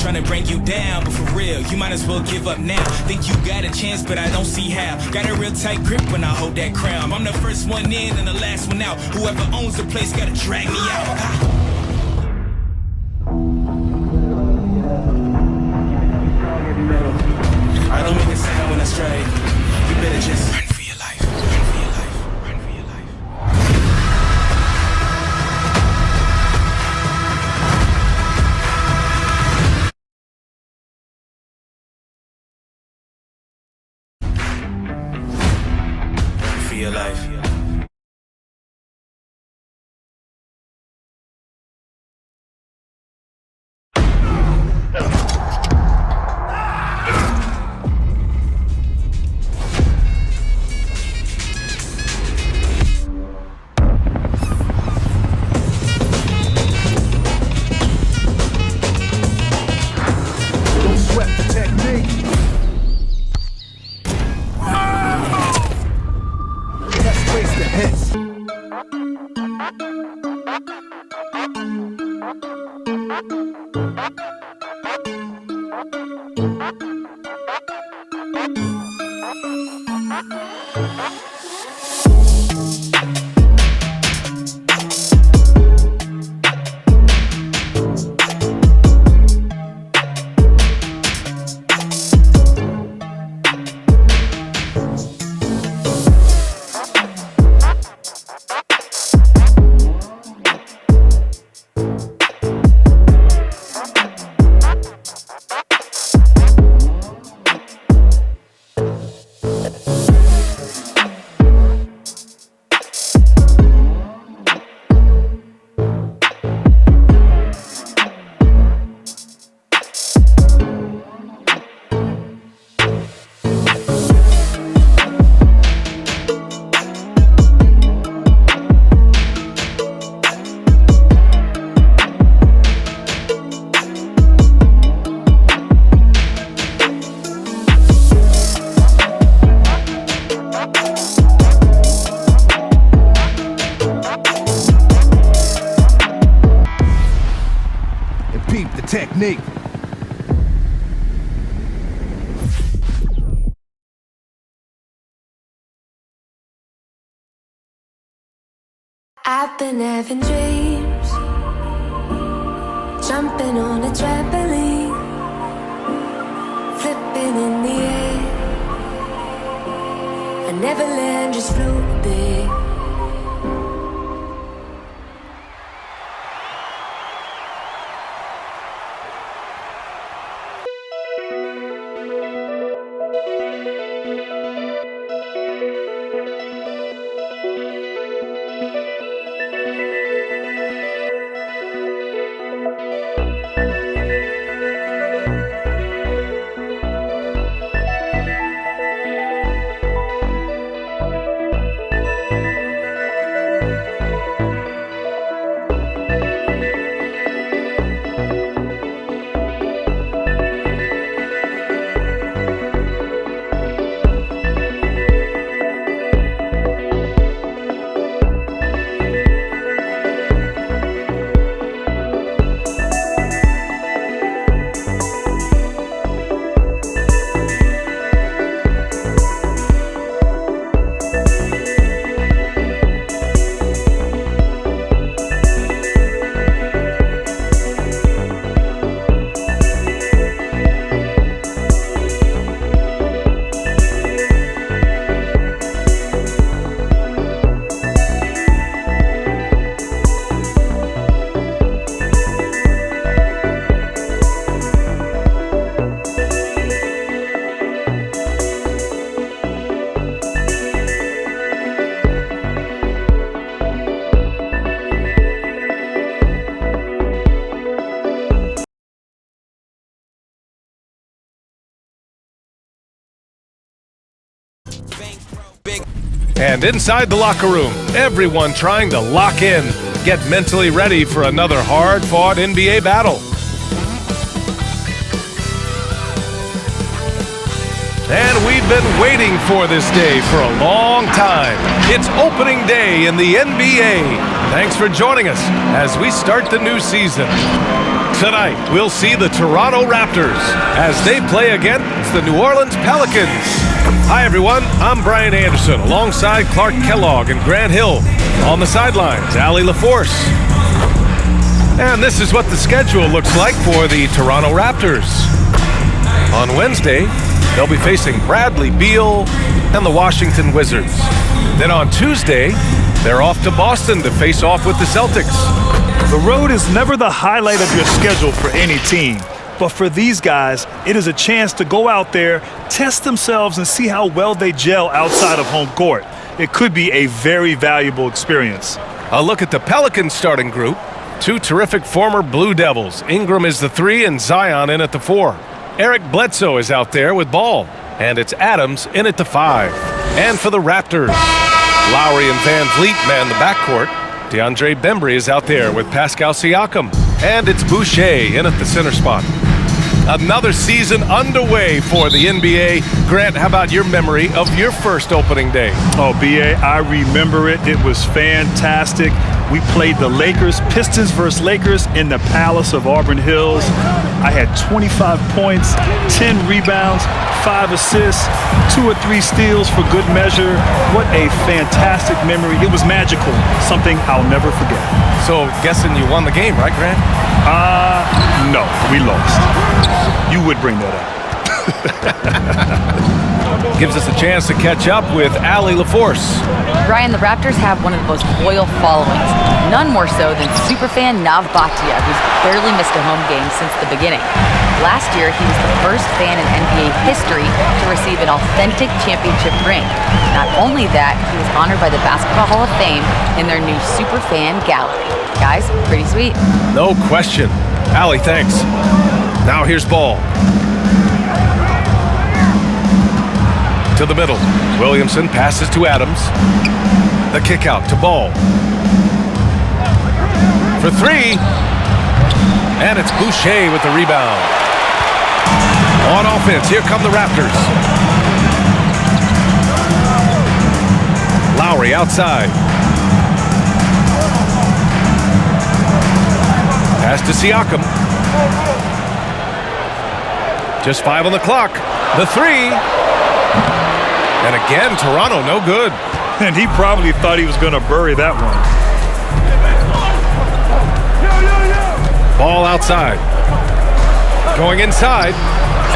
trying to bring you down, but for real, you might as well give up now. Think you got a chance, but I don't see how. Got a real tight grip when I hold that crown. I'm the first one in and the last one out. Whoever owns the place gotta drag me out. I don't make a sound when I stray. You better just run for your life. Run for your life. Run for your life. Run for your life. Technique. I've been having dreams, jumping on a trampoline, flipping in the air. I never land, just float there. And inside the locker room, everyone trying to lock in, get mentally ready for another hard-fought NBA battle. And we've been waiting for this day for a long time. It's opening day in the NBA. Thanks for joining us as we start the new season. Tonight, we'll see the Toronto Raptors as they play against the New Orleans Pelicans. Hi, everyone. I'm Brian Anderson alongside Clark Kellogg and Grant Hill. On the sidelines, Allie LaForce. And this is what the schedule looks like for the Toronto Raptors. On Wednesday, they'll be facing Bradley Beal and the Washington Wizards. Then on Tuesday, they're off to Boston to face off with the Celtics. The road is never the highlight of your schedule for any team. But for these guys, it is a chance to go out there, test themselves, and see how well they gel outside of home court. It could be a very valuable experience. A look at the Pelicans starting group. Two terrific former Blue Devils. Ingram is the 3 and Zion in at the 4. Eric Bledsoe is out there with Ball. And it's Adams in at the 5. And for the Raptors, Lowry and Van Vliet man the backcourt. DeAndre Bembry is out there with Pascal Siakam. And it's Boucher in at the center spot. Another season underway for the NBA. Grant, how about your memory of your first opening day? Oh, B.A., I remember it. It was fantastic. We played the Lakers, Pistons versus Lakers in the Palace of Auburn Hills. I had 25 points, 10 rebounds, 5 assists, 2 or 3 steals for good measure. What a fantastic memory. It was magical, something I'll never forget. So, guessing you won the game, right, Grant? No, we lost. You would bring that up. Gives us a chance to catch up with Allie LaForce. Brian, the Raptors have one of the most loyal followings, none more so than superfan Nav Bhatia, who's barely missed a home game since the beginning. Last year, he was the first fan in NBA history to receive an authentic championship ring. Not only that, he was honored by the Basketball Hall of Fame in their new Superfan Gallery. Guys, pretty sweet. No question. Allie, thanks. Now here's Ball. To the middle. Williamson passes to Adams. The kick out to Ball. For 3. And it's Boucher with the rebound. On offense, here come the Raptors. Lowry outside. Pass to Siakam. Just 5 on the clock. The 3. And again, Toronto, no good. And he probably thought he was going to bury that one. Ball outside. Going inside.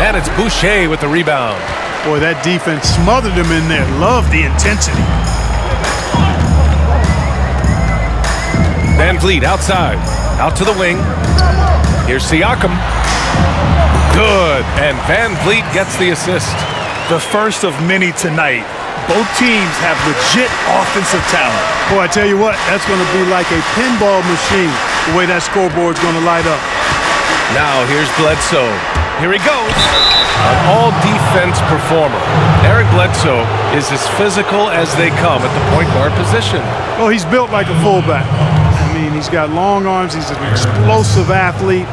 And it's Boucher with the rebound. Boy, that defense smothered him in there. Love the intensity. Van Vliet outside. Out to the wing. Here's Siakam. Good. And Van Vliet gets the assist. The first of many tonight. Both teams have legit offensive talent. Boy, I tell you what, that's going to be like a pinball machine, the way that scoreboard's going to light up. Now here's Bledsoe. Here he goes. An all-defense performer. Eric Bledsoe is as physical as they come at the point guard position. Oh, he's built like a fullback. I mean, he's got long arms. He's an explosive athlete.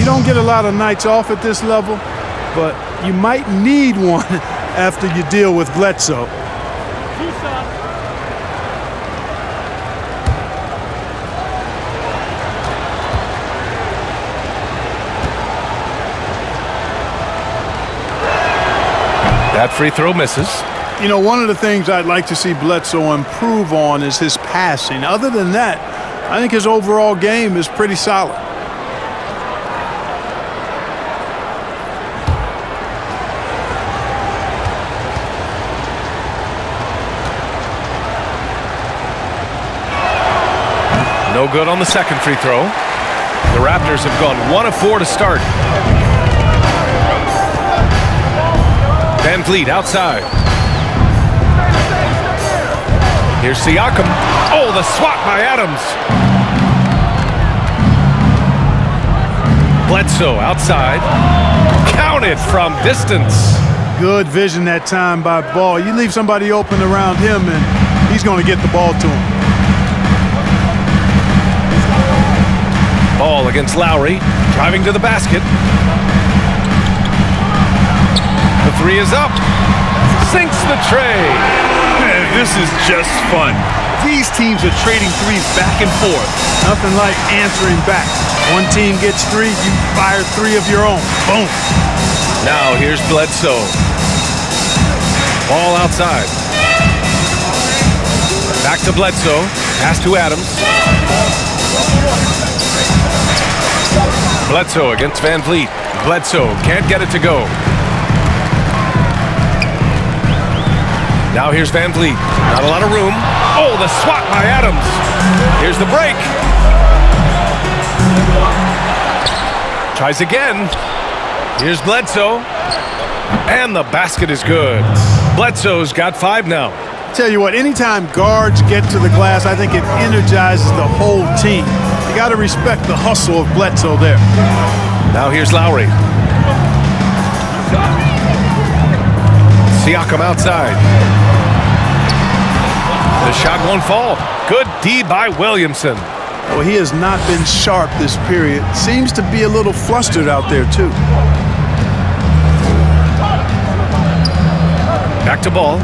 You don't get a lot of nights off at this level, but you might need one after you deal with Bledsoe. That free throw misses. You know, one of the things I'd like to see Bledsoe improve on is his passing. Other than that, I think his overall game is pretty solid. No good on the second free throw. The Raptors have gone 1 of 4 to start. Van Vliet outside. Here's Siakam. Oh, the swat by Adams. Bledsoe outside. Counted from distance. Good vision that time by Ball. You leave somebody open around him, and he's going to get the ball to him. Ball against Lowry. Driving to the basket. The 3 is up. Sinks the tray. This is just fun. These teams are trading threes back and forth. Nothing like answering back. One team gets 3, you fire 3 of your own. Boom. Now here's Bledsoe. Ball outside. Back to Bledsoe. Pass to Adams. Bledsoe against Van Vliet. Bledsoe can't get it to go. Now here's Van Vliet. Not a lot of room. Oh, the swat by Adams. Here's the break. Tries again. Here's Bledsoe. And the basket is good. Bledsoe's got 5 now. Tell you what, anytime guards get to the glass, I think it energizes the whole team. You got to respect the hustle of Bledsoe there. Now here's Lowry. Siakam outside. The shot won't fall. Good D by Williamson. Well, he has not been sharp this period. Seems to be a little flustered out there, too. Back to Ball.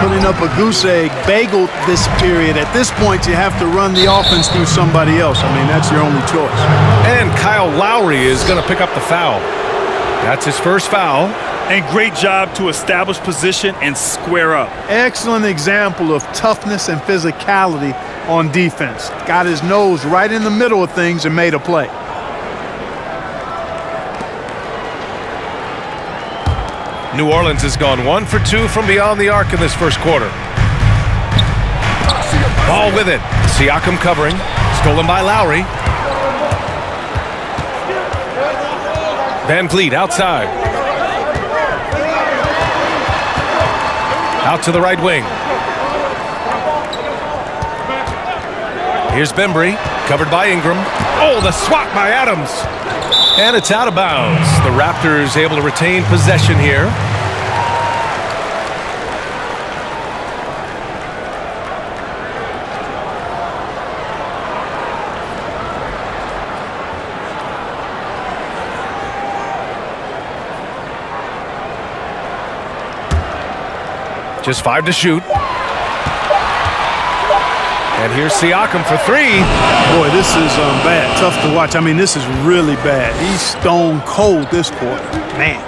Putting up a goose egg, bagel this period. At this point, you have to run the offense through somebody else. I mean, that's your only choice. And Kyle Lowry is going to pick up the foul. That's his first foul. And great job to establish position and square up. Excellent example of toughness and physicality on defense. Got his nose right in the middle of things and made a play. New Orleans has gone 1 for 2 from beyond the arc in this first quarter. Ball with it. Siakam covering. Stolen by Lowry. Van Vliet outside. Out to the right wing. Here's Bembry, covered by Ingram. Oh, the swat by Adams. And it's out of bounds. The Raptors able to retain possession here. Just 5 to shoot. And here's Siakam for 3. Boy, this is bad. Tough to watch. I mean, this is really bad. He's stone cold this quarter. Man.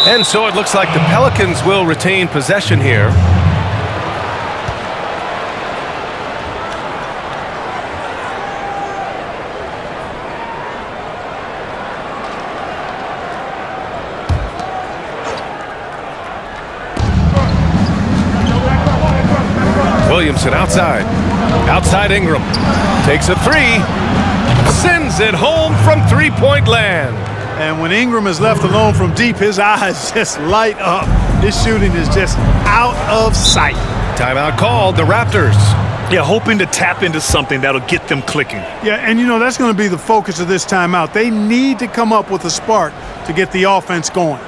And so it looks like the Pelicans will retain possession here. Williamson outside. Outside Ingram. Takes a 3. Sends it home from three-point land. And when Ingram is left alone from deep, his eyes just light up. His shooting is just out of sight. Timeout called. The Raptors. Yeah, hoping to tap into something that'll get them clicking. Yeah, and you know, that's going to be the focus of this timeout. They need to come up with a spark to get the offense going.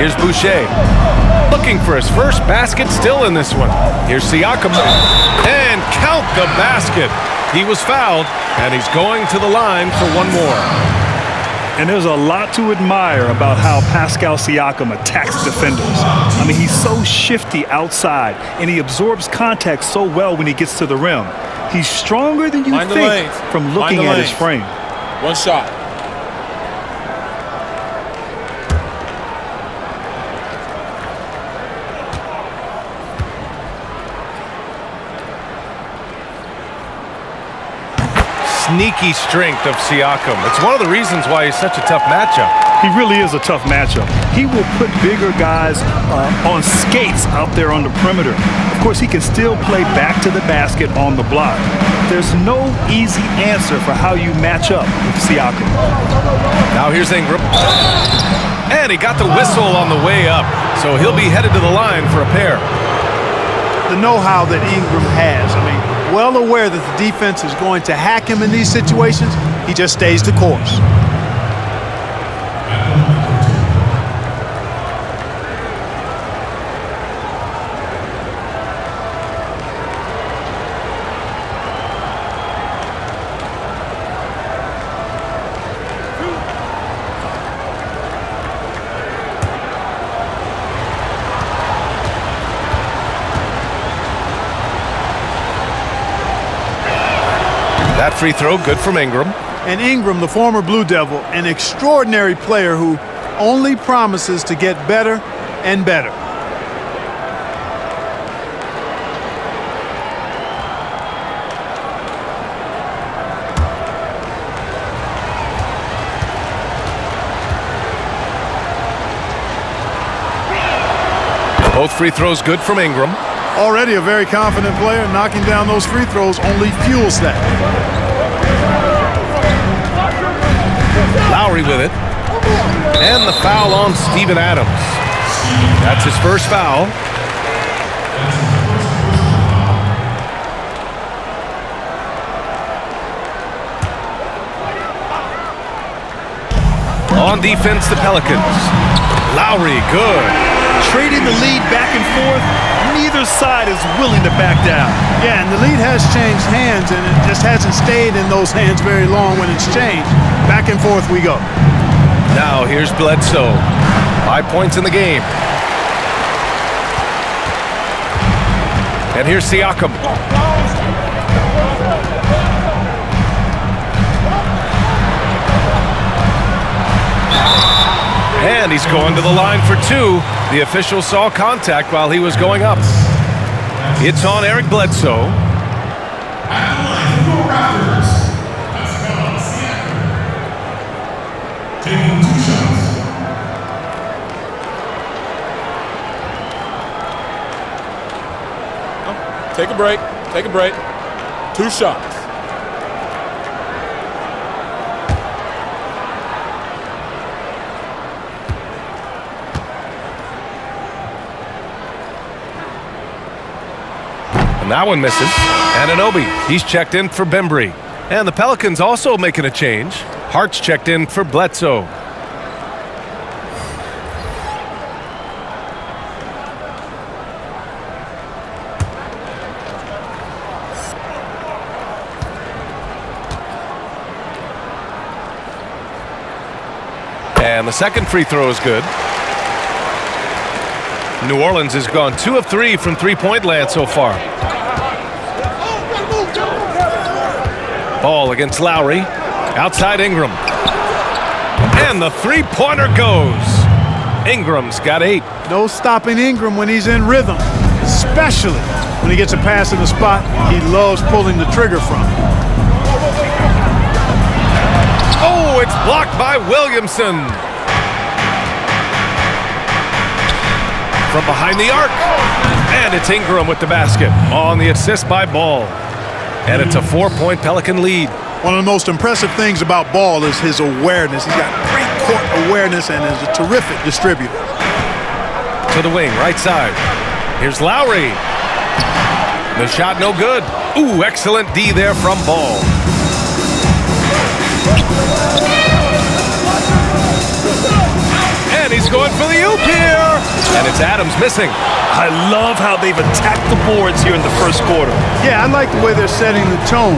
Here's Boucher. Looking for his first basket still in this one. Here's Siakam. And count the basket. He was fouled, and he's going to the line for one more. And there's a lot to admire about how Pascal Siakam attacks defenders. I mean, he's so shifty outside, and he absorbs contact so well when he gets to the rim. He's stronger than you think from looking at his frame. One shot. Sneaky strength of Siakam. It's one of the reasons why he's such a tough matchup. He really is a tough matchup. He will put bigger guys on skates out there on the perimeter. Of course, he can still play back to the basket on the block. There's no easy answer for how you match up with Siakam. Now here's Ingram. And he got the whistle on the way up, so he'll be headed to the line for a pair. The know-how that Ingram has, I mean, well aware that the defense is going to hack him in these situations, he just stays the course. That free throw, good from Ingram. And Ingram, the former Blue Devil, an extraordinary player who only promises to get better and better. Both free throws good from Ingram. Already a very confident player, knocking down those free throws only fuels that. Lowry with it. And the foul on Steven Adams. That's his first foul. On defense, the Pelicans. Lowry, good. Trading the lead back and forth, neither side is willing to back down. Yeah, and the lead has changed hands, and it just hasn't stayed in those hands very long when it's changed. Back and forth we go. Now here's Bledsoe. 5 points in the game. And here's Siakam. And he's going to the line for two. The official saw contact while he was going up. It's on Eric Bledsoe. Raptors. Taking 2 shots. Take a break. Take a break. 2 shots. And that one misses. Anunoby, he's checked in for Bembry. And the Pelicans also making a change. Hart's checked in for Bledsoe. And the second free throw is good. New Orleans has gone 2 of 3 from three-point land so far. Ball against Lowry. Outside Ingram. And the three-pointer goes. Ingram's got 8. No stopping Ingram when he's in rhythm, especially when he gets a pass in the spot he loves pulling the trigger from. Oh, it's blocked by Williamson. From behind the arc. And it's Ingram with the basket on the assist by Ball. And it's a 4-point Pelican lead. One of the most impressive things about Ball is his awareness. He's got great court awareness and is a terrific distributor. To the wing, right side. Here's Lowry. The shot no good. Ooh, excellent D there from Ball. And And he's going for the oop here. And it's Adams missing. I love how they've attacked the boards here in the first quarter. Yeah, I like the way they're setting the tone.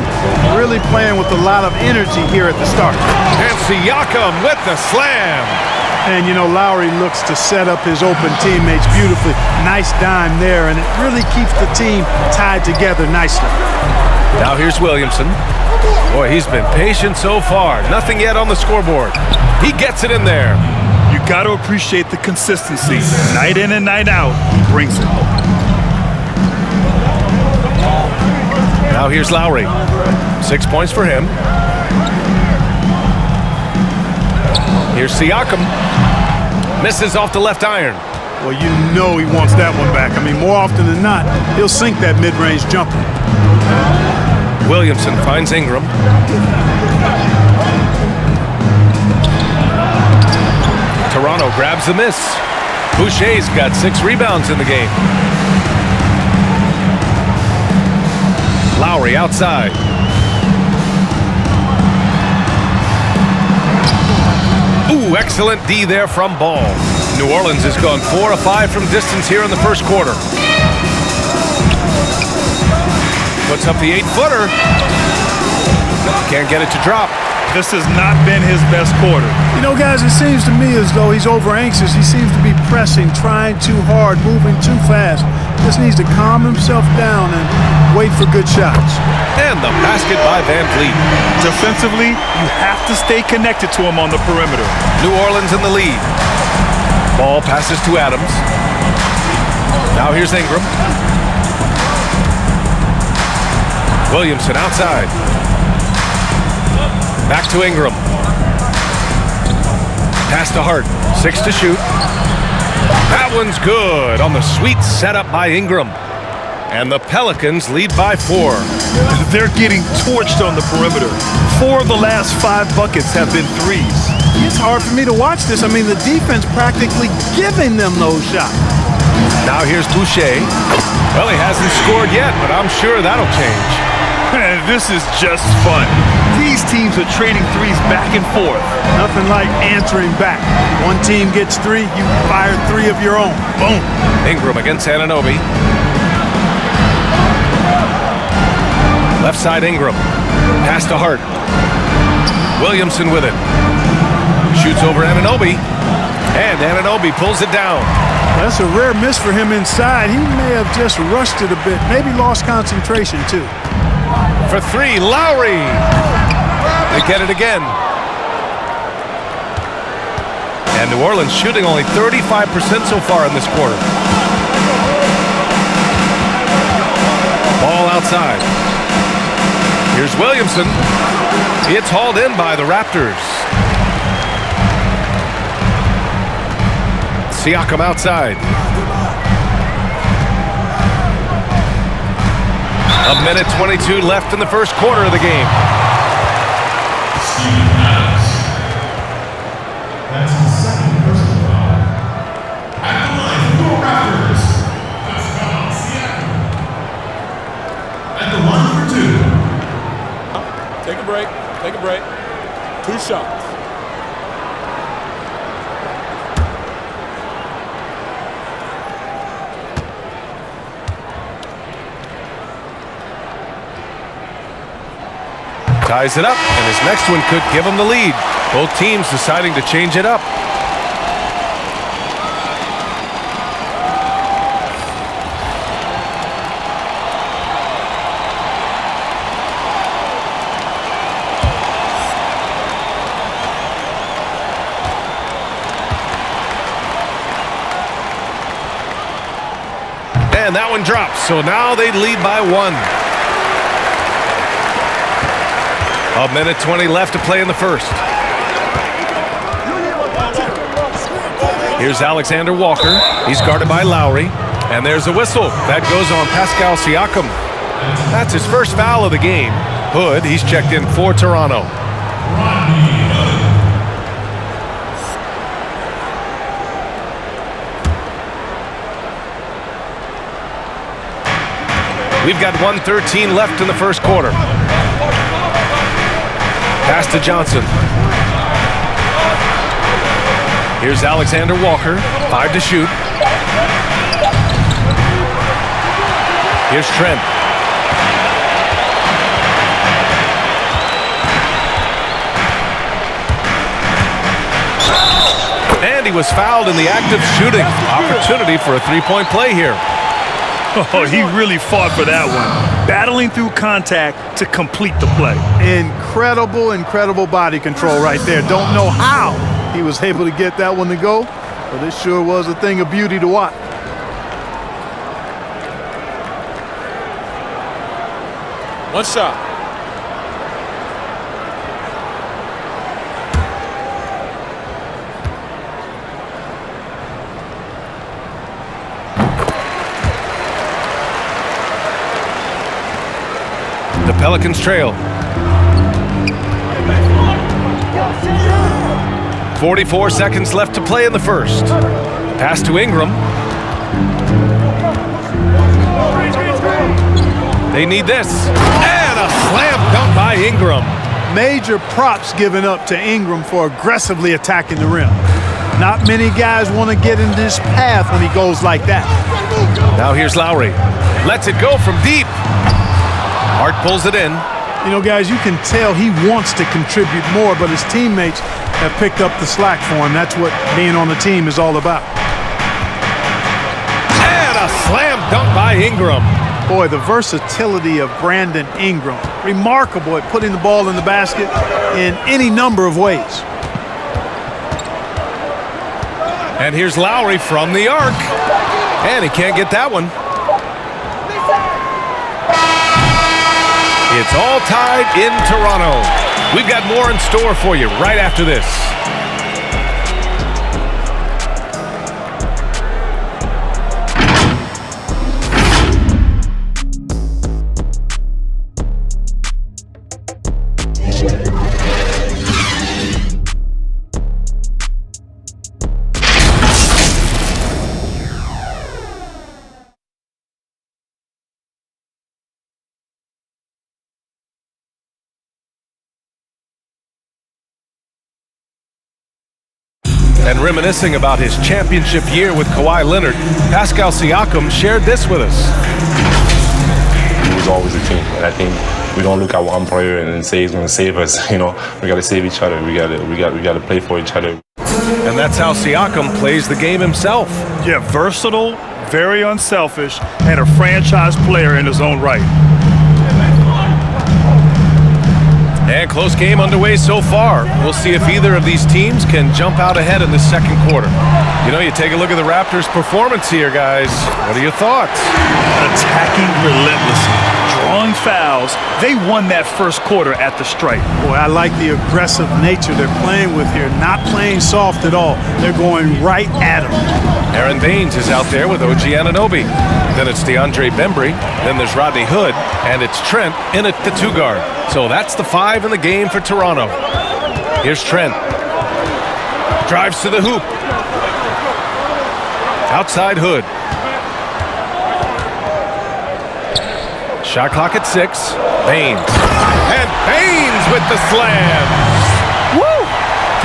Really playing with a lot of energy here at the start. And Siakam with the slam. And, you know, Lowry looks to set up his open teammates beautifully. Nice dime there, and it really keeps the team tied together nicely. Now here's Williamson. Boy, he's been patient so far. Nothing yet on the scoreboard. He gets it in there. You got to appreciate the consistency. Night in and night out, he brings it. Now here's Lowry. 6 points for him. Here's Siakam. Misses off the left iron. Well, you know he wants that one back. I mean, more often than not, he'll sink that mid-range jumper. Williamson finds Ingram. Toronto grabs the miss. Boucher's got 6 rebounds in the game. Lowry outside. Ooh, excellent D there from Ball. New Orleans has gone 4 of 5 from distance here in the first quarter. Puts up the 8-footer. Can't get it to drop. This has not been his best quarter. You know, guys, it seems to me as though he's over-anxious. He seems to be pressing, trying too hard, moving too fast. Just needs to calm himself down and wait for good shots. And the basket by Van Vliet. Defensively, you have to stay connected to him on the perimeter. New Orleans in the lead. Ball passes to Adams. Now here's Ingram. Williamson outside. Back to Ingram. Pass to Hart. 6 to shoot. That one's good on the sweet setup by Ingram. And the Pelicans lead by 4. They're getting torched on the perimeter. 4 of the last 5 buckets have been threes. It's hard for me to watch this. I mean, the defense practically giving them those shots. Now here's Boucher. Well, he hasn't scored yet, but I'm sure that'll change. This is just fun. These teams are trading threes back and forth. Nothing like answering back. One team gets 3, you fire 3 of your own. Boom. Ingram against Anunoby. Left side Ingram. Pass to Hart. Williamson with it. Shoots over Anunoby. And Anunoby pulls it down. That's a rare miss for him inside. He may have just rushed it a bit. Maybe lost concentration, too. For 3, Lowry. They get it again. And New Orleans shooting only 35% so far in this quarter. Ball outside. Here's Williamson. It's hauled in by the Raptors. Siakam outside. A minute 22 left in the first quarter of the game. That's the second personal foul. At the line for the Raptors, that's foul Siakam. At the line for 2. Take a break. Take a break. 2 shots. Ties it up, and his next one could give him the lead. Both teams deciding to change it up. And that one drops, so now they lead by 1. A minute 20 left to play in the first. Here's Alexander Walker. He's guarded by Lowry. And there's a whistle. That goes on Pascal Siakam. That's his first foul of the game. Hood, he's checked in for Toronto. We've got 1:13 left in the first quarter. Pass to Johnson. Here's Alexander Walker, 5 to shoot. Here's Trent. And he was fouled in the act of shooting. Opportunity for a three-point play here. Oh, he really fought for that one. Battling through contact to complete the play. Incredible body control right there. Don't know how he was able to get that one to go, but it sure was a thing of beauty to watch. One shot. The Pelicans trail. 44 seconds left to play in the first. Pass to Ingram. They need this. And a slam dunk by Ingram. Major props given up to Ingram for aggressively attacking the rim. Not many guys want to get into his path when he goes like that. Now here's Lowry. Lets it go from deep. Hart pulls it in. You know, guys, you can tell he wants to contribute more, but his teammates have picked up the slack for him. That's what being on the team is all about. And a slam dunk by Ingram. Boy, the versatility of Brandon Ingram. Remarkable at putting the ball in the basket in any number of ways. And here's Lowry from the arc. And he can't get that one. It's all tied in Toronto. We've got more in store for you right after this. And reminiscing about his championship year with Kawhi Leonard, Pascal Siakam shared this with us. It was always a team, and I think we don't look at one player and say he's going to save us. You know, we got to save each other. We got to play for each other. And that's how Siakam plays the game himself. Yeah, versatile, very unselfish, and a franchise player in his own right. And close game underway so far. We'll see if either of these teams can jump out ahead in the second quarter. You know, you take a look at the Raptors' performance here, guys. What are your thoughts? Attacking relentlessly, drawing fouls. They won that first quarter at the stripe. Boy, I like the aggressive nature they're playing with here. Not playing soft at all. They're going right at him. Aaron Baines is out there with OG Anunoby. Then it's DeAndre Bembry. Then there's Rodney Hood. And it's Trent in at the 2 guard. So that's the 5 in the game for Toronto. Here's Trent. Drives to the hoop. Outside Hood. Shot clock at 6. Baines. And Baines with the slam. Woo!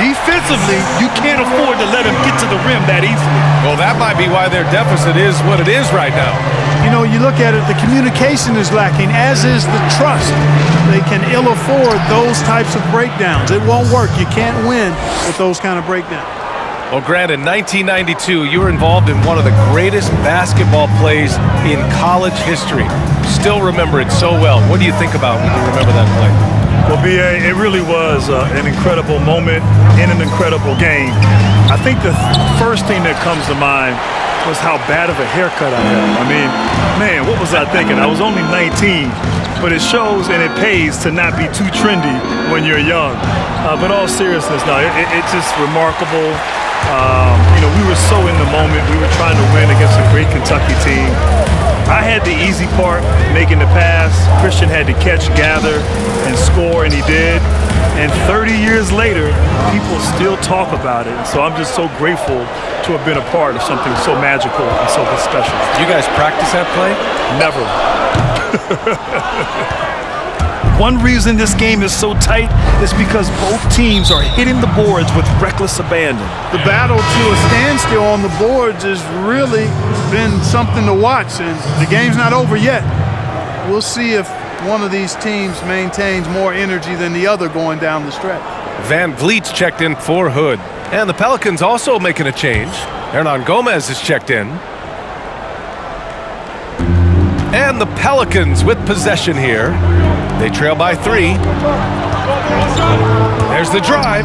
Defensively, you can't afford to let him get to the rim that easily. Well, that might be why their deficit is what it is right now. You know, you look at it, the communication is lacking, as is the trust. They can ill afford those types of breakdowns. It won't work. You can't win with those kind of breakdowns. Well, Grant, in 1992, you were involved in one of the greatest basketball plays in college history. Still remember it so well. What do you think about when you remember that play? Well, B.A., it really was an incredible moment in an incredible game. I think the first thing that comes to mind was how bad of a haircut I had. I mean, man, what was I thinking? I was only 19, but it shows and it pays to not be too trendy when you're young. But all seriousness, no, it's just remarkable. You know, we were so in the moment. We were trying to win against a great Kentucky team. I had the easy part, making the pass. Christian had to catch, gather, and score, and he did. And 30 years later, people still talk about it. So I'm just so grateful to have been a part of something so magical and so special. You guys practice that play? Never. One reason this game is so tight is because both teams are hitting the boards with reckless abandon. The battle to a standstill on the boards has really been something to watch, and the game's not over yet. We'll see if one of these teams maintains more energy than the other going down the stretch. Van Vliet's checked in for Hood. And the Pelicans also making a change. Hernan Gomez is checked in. And the Pelicans with possession here. They trail by 3. There's the drive.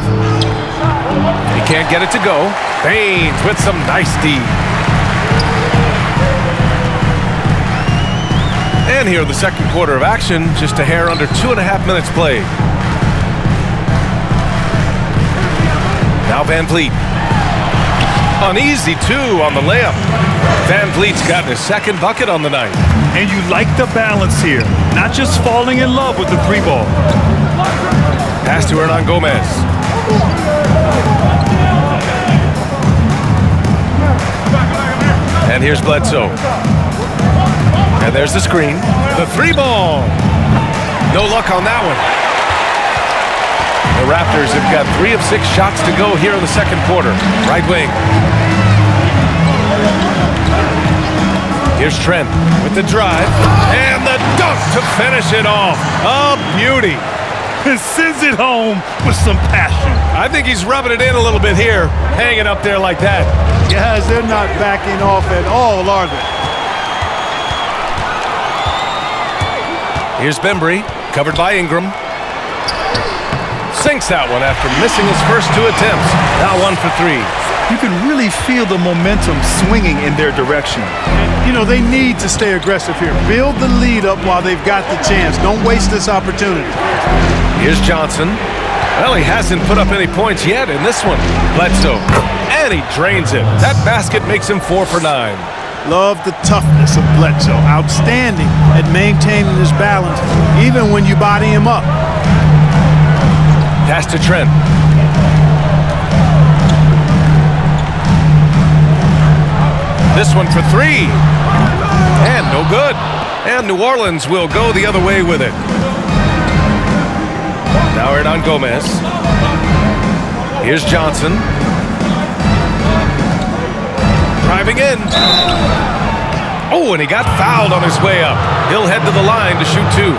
He can't get it to go. Baines with some nice D. And here in the second quarter of action, just a hair under 2.5 minutes played. Now Van Vliet. An easy 2 on the layup. Van Vliet's got his second bucket on the night. And you like the balance here, not just falling in love with the 3-ball. Pass to Hernan Gomez. And here's Bledsoe. And there's the screen. The 3-ball. No luck on that one. The Raptors have got 3 of 6 shots to go here in the second quarter. Right wing. Here's Trent with the drive. And the dunk to finish it off. A beauty. And sends it home with some passion. I think he's rubbing it in a little bit here, hanging up there like that. Guys, they're not backing off at all, are they? Here's Bembry, covered by Ingram. Sinks that one after missing his first 2 attempts. Now 1 for 3. You can really feel the momentum swinging in their direction. You know, they need to stay aggressive here. Build the lead up while they've got the chance. Don't waste this opportunity. Here's Johnson. Well, he hasn't put up any points yet in this one. Bledsoe. And he drains it. That basket makes him 4 for 9. Love the toughness of Bledsoe. Outstanding at maintaining his balance, even when you body him up. Pass to Trent. This one for 3. And no good. And New Orleans will go the other way with it. Now Hernan Gomez. Here's Johnson. Driving in. Oh, and he got fouled on his way up. He'll head to the line to shoot 2.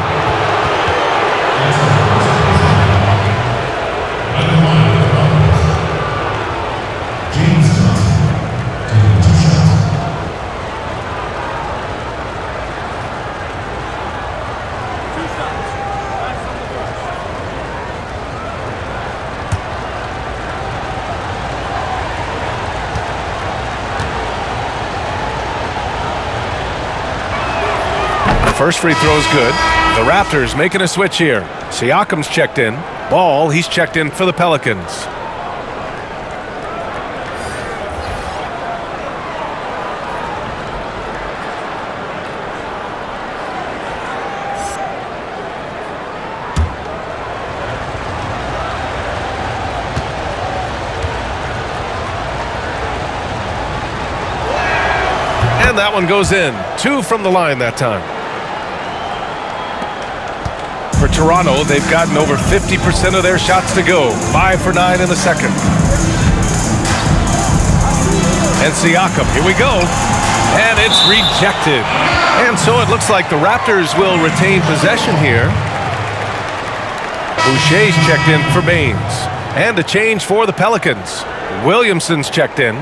First free throw is good. The Raptors making a switch here. Siakam's checked in. Ball, he's checked in for the Pelicans. And that one goes in. 2 from the line that time. For Toronto, they've gotten over 50% of their shots to go. 5 for 9 in the second. And Siakam, here we go. And it's rejected. And so it looks like the Raptors will retain possession here. Boucher's checked in for Baines. And a change for the Pelicans. Williamson's checked in.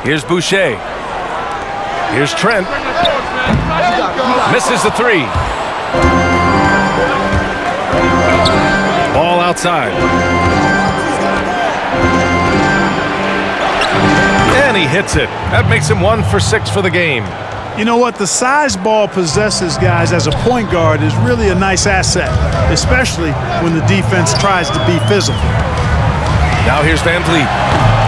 Here's Boucher. Here's Trent. Misses the 3. Ball outside. And he hits it. That makes him 1 for 6 for the game. You know what? The size ball possesses, guys, as a point guard is really a nice asset, especially when the defense tries to be physical. Now here's Van Vliet.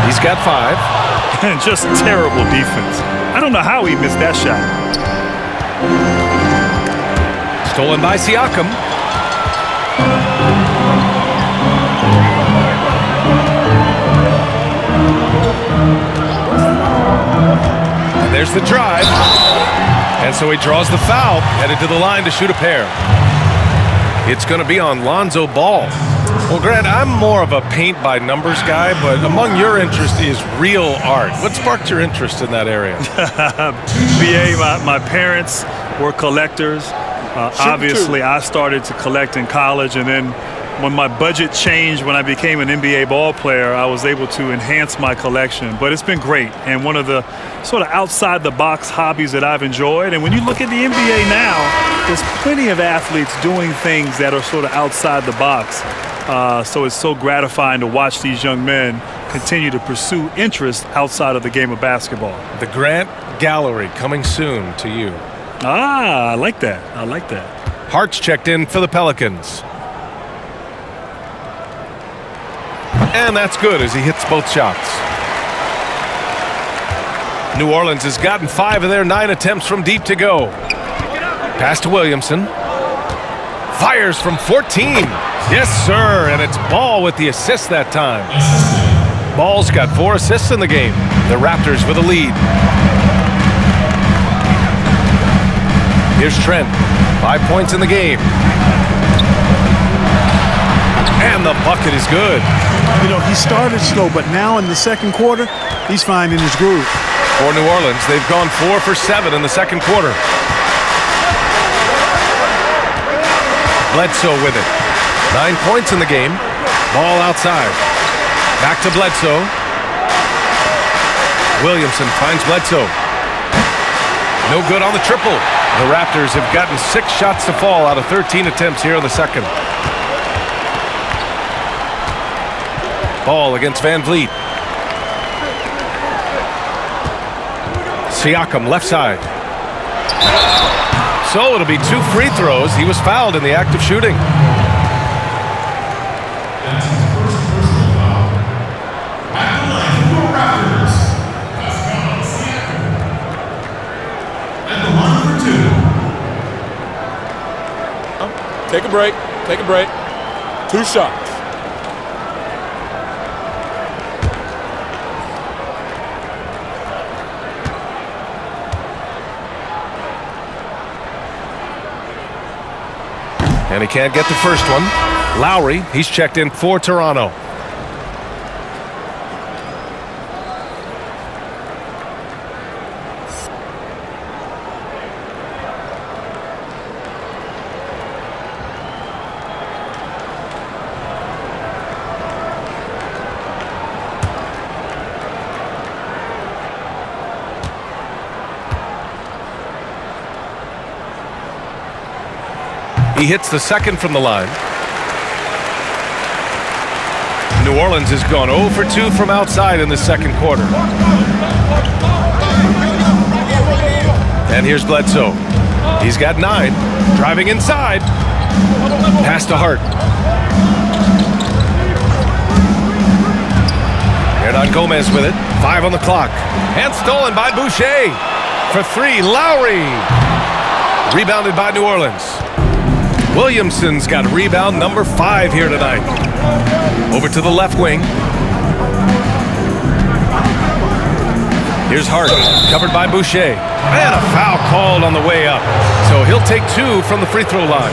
He's got 5. And just terrible defense. I don't know how he missed that shot. Stolen by Siakam. And there's the drive. And so he draws the foul, headed to the line to shoot a pair. It's going to be on Lonzo Ball. Well, Grant, I'm more of a paint-by-numbers guy, but among your interest is real art. What sparked your interest in that area? BA, my parents were collectors. Obviously, I started to collect in college, and then when my budget changed when I became an NBA ball player, I was able to enhance my collection. But it's been great, and one of the sort of outside-the-box hobbies that I've enjoyed. And when you look at the NBA now, there's plenty of athletes doing things that are sort of outside the box. So it's so gratifying to watch these young men continue to pursue interest outside of the game of basketball. The Grant Gallery coming soon to you. Ah, I like that. I like that. Hart's checked in for the Pelicans. And that's good as he hits both shots. New Orleans has gotten 5 of their 9 attempts from deep to go. Pass to Williamson. Fires from 14. Yes, sir, and it's Ball with the assist that time. Ball's got 4 assists in the game. The Raptors with a lead. Here's Trent. 5 points in the game. And the bucket is good. You know, he started slow, but now in the second quarter, he's finding his groove. For New Orleans, they've gone 4 for 7 in the second quarter. Bledsoe with it. 9 points in the game. Ball outside. Back to Bledsoe. Williamson finds Bledsoe. No good on the triple. The Raptors have gotten 6 shots to fall out of 13 attempts here in the second. Ball against Van Vliet. Siakam left side. So it'll be 2 free throws. He was fouled in the act of shooting. That's his first personal foul. At the line for the Raptors, Pascal Siakam. At the line for 2. Take a break. Take a break. 2 shots. And he can't get the first one. Lowry, he's checked in for Toronto. He hits the second from the line. New Orleans has gone 0 for 2 from outside in the second quarter. And here's Bledsoe. He's got 9. Driving inside. Pass to Hart. Hernan Gomez with it. 5 on the clock. And stolen by Boucher. For 3, Lowry. Rebounded by New Orleans. Williamson's got rebound number 5 here tonight. Over to the left wing. Here's Hart, covered by Boucher. And a foul called on the way up. So he'll take 2 from the free throw line.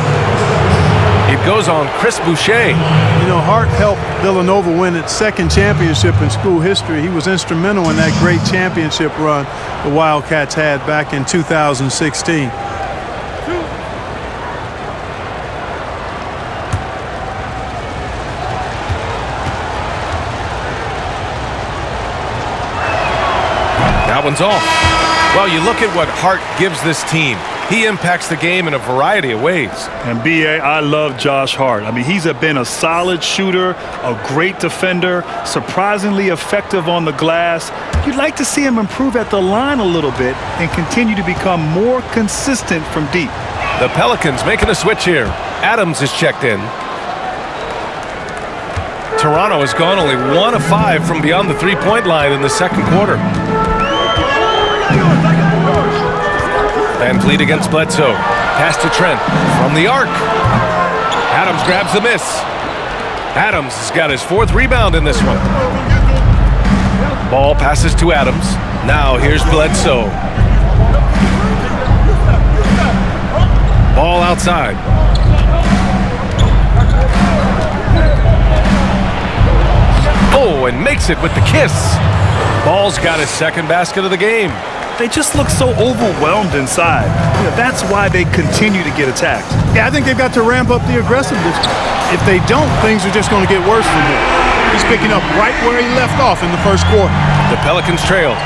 It goes on Chris Boucher. You know, Hart helped Villanova win its 2nd championship in school history. He was instrumental in that great championship run the Wildcats had back in 2016. That one's off. Well, you look at what Hart gives this team. He impacts the game in a variety of ways. And B.A., I love Josh Hart. I mean, he's been a solid shooter, a great defender, surprisingly effective on the glass. You'd like to see him improve at the line a little bit and continue to become more consistent from deep. The Pelicans making a switch here. Adams is checked in. Toronto has gone only 1 of 5 from beyond the three-point line in the second quarter. Van Vliet against Bledsoe. Pass to Trent from the arc. Adams grabs the miss. Adams has got his 4th rebound in this one. Ball passes to Adams. Now here's Bledsoe. Ball outside. Oh, and makes it with the kiss. Ball's got his 2nd basket of the game. They just look so overwhelmed inside. You know, that's why they continue to get attacked. Yeah, I think they've got to ramp up the aggressiveness. If they don't, things are just going to get worse from here. He's picking up right where he left off in the first quarter. The Pelicans trail.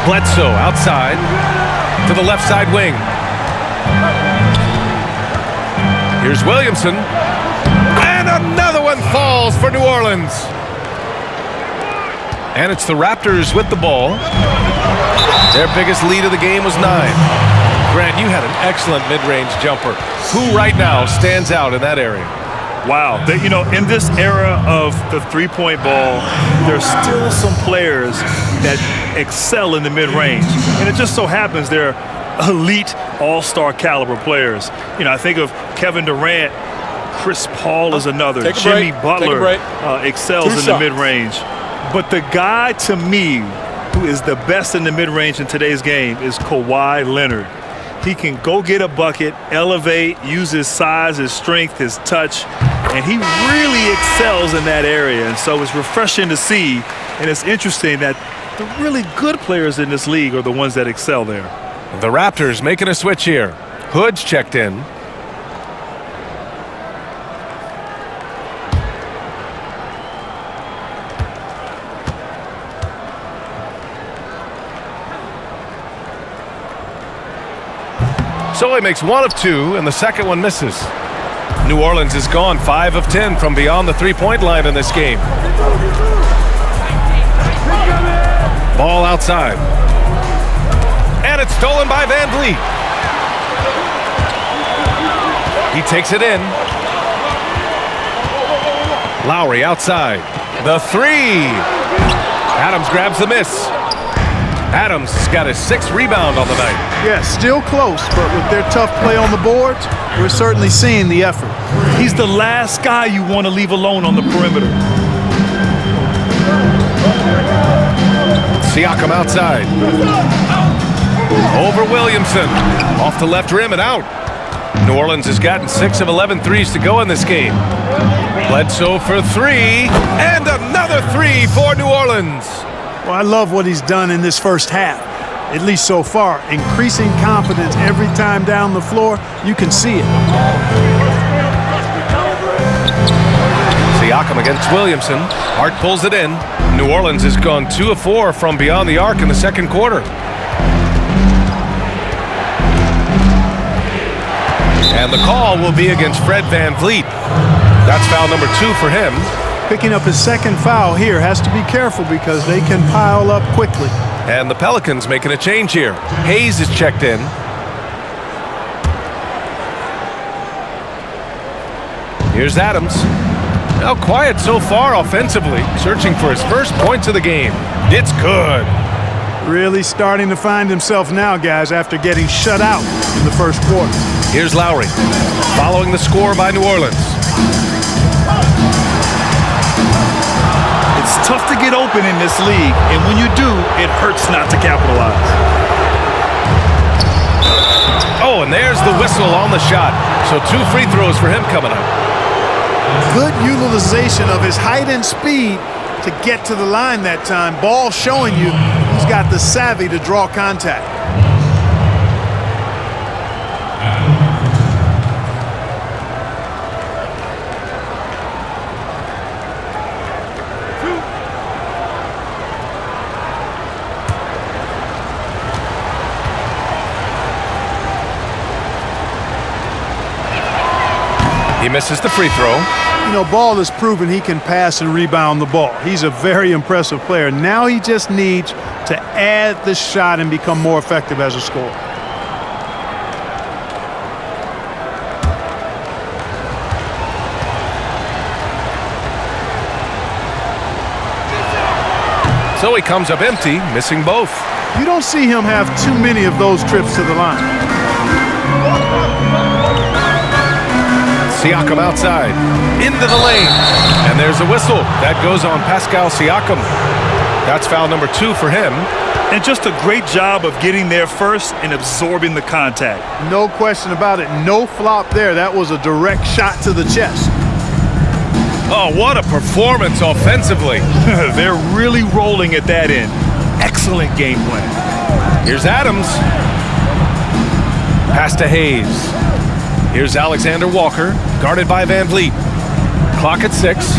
Bledsoe outside to the left side wing. Here's Williamson. And another one falls for New Orleans. And it's the Raptors with the ball. Their biggest lead of the game was 9. Grant, you had an excellent mid-range jumper. Who right now stands out in that area? Wow. You know, in this era of the three-point ball, there's still some players that excel in the mid-range. And it just so happens they're elite all-star caliber players. You know, I think of Kevin Durant, Chris Paul is another. Jimmy Butler excels in the mid-range. But the guy, to me, who is the best in the mid-range in today's game is Kawhi Leonard. He can go get a bucket, elevate, use his size, his strength, his touch, and he really excels in that area. And so it's refreshing to see, and it's interesting that the really good players in this league are the ones that excel there. The Raptors making a switch here. Hood's checked in. So he makes 1 of 2, and the second one misses. New Orleans is gone 5 of 10 from beyond the three-point line in this game. Ball outside. And it's stolen by Van Vliet. He takes it in. Lowry outside. The 3. Adams grabs the miss. Adams has got his 6th rebound on the night. Yeah, still close, but with their tough play on the boards, we're certainly seeing the effort. He's the last guy you want to leave alone on the perimeter. Siakam outside. Over Williamson. Off the left rim and out. New Orleans has gotten 6 of 11 threes to go in this game. Bledsoe for 3. And another 3 for New Orleans. Well, I love what he's done in this first half, at least so far. Increasing confidence every time down the floor. You can see it. Siakam against Williamson. Hart pulls it in. New Orleans has gone 2 of 4 from beyond the arc in the second quarter. And the call will be against Fred Van Vliet. That's foul number 2 for him. Picking up his 2nd foul here, has to be careful because they can pile up quickly. And the Pelicans making a change here. Hayes is checked in. Here's Adams. Now quiet so far offensively, searching for his first points of the game. It's good. Really starting to find himself now, guys, after getting shut out in the first quarter. Here's Lowry, following the score by New Orleans. It's tough to get open in this league, and when you do, it hurts not to capitalize. Oh, and there's the whistle on the shot. So 2 free throws for him coming up. Good utilization of his height and speed to get to the line that time. Ball showing you he's got the savvy to draw contact. He misses the free throw. You know, Ball has proven he can pass and rebound the ball. He's a very impressive player. Now he just needs to add the shot and become more effective as a scorer. So he comes up empty, missing both. You don't see him have too many of those trips to the line. Siakam outside, into the lane, and there's a whistle. That goes on Pascal Siakam. That's foul number 2 for him. And just a great job of getting there first and absorbing the contact. No question about it. No flop there. That was a direct shot to the chest. Oh, what a performance offensively. They're really rolling at that end. Excellent game plan. Here's Adams. Pass to Hayes. Here's Alexander Walker, guarded by Van Vliet. Clock at 6.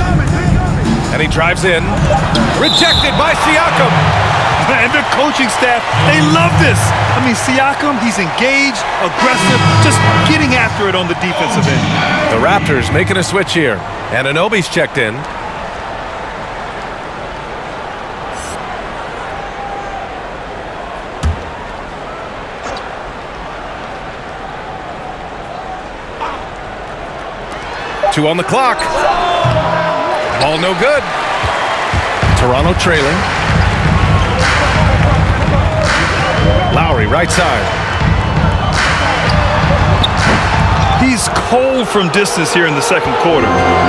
And he drives in. Rejected by Siakam. And the coaching staff, they love this. I mean, Siakam, he's engaged, aggressive, just getting after it on the defensive end. The Raptors making a switch here. And Anunoby's checked in. Two on the clock. Ball no good. Toronto trailing. Lowry, right side. He's cold from distance here in the second quarter.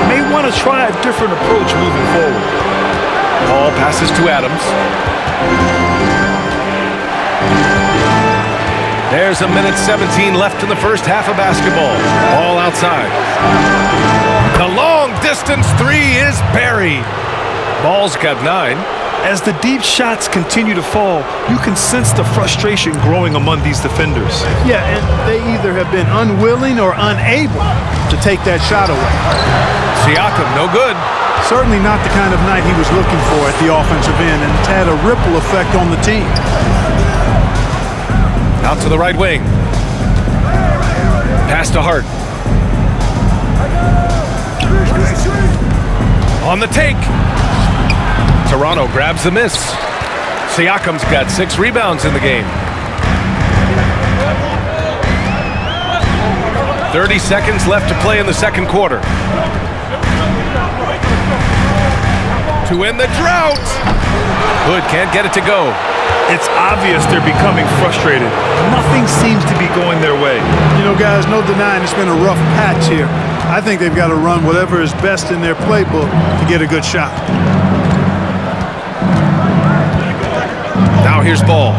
May want to try a different approach moving forward. Ball passes to Adams. There's a minute 17 left in the first half of basketball. Ball outside. The long distance 3 is buried. Ball's got 9. As the deep shots continue to fall, you can sense the frustration growing among these defenders. Yeah, and they either have been unwilling or unable to take that shot away. Siakam, no good. Certainly not the kind of night he was looking for at the offensive end, and it's had a ripple effect on the team. Out to the right wing. Pass to Hart. On the take. Toronto grabs the miss. Siakam's got 6 rebounds in the game. 30 seconds left to play in the second quarter. To end the drought. Hood can't get it to go. It's obvious they're becoming frustrated. Nothing seems to be going their way. You know, guys, no denying it's been a rough patch here. I think they've got to run whatever is best in their playbook to get a good shot. Now here's Ball.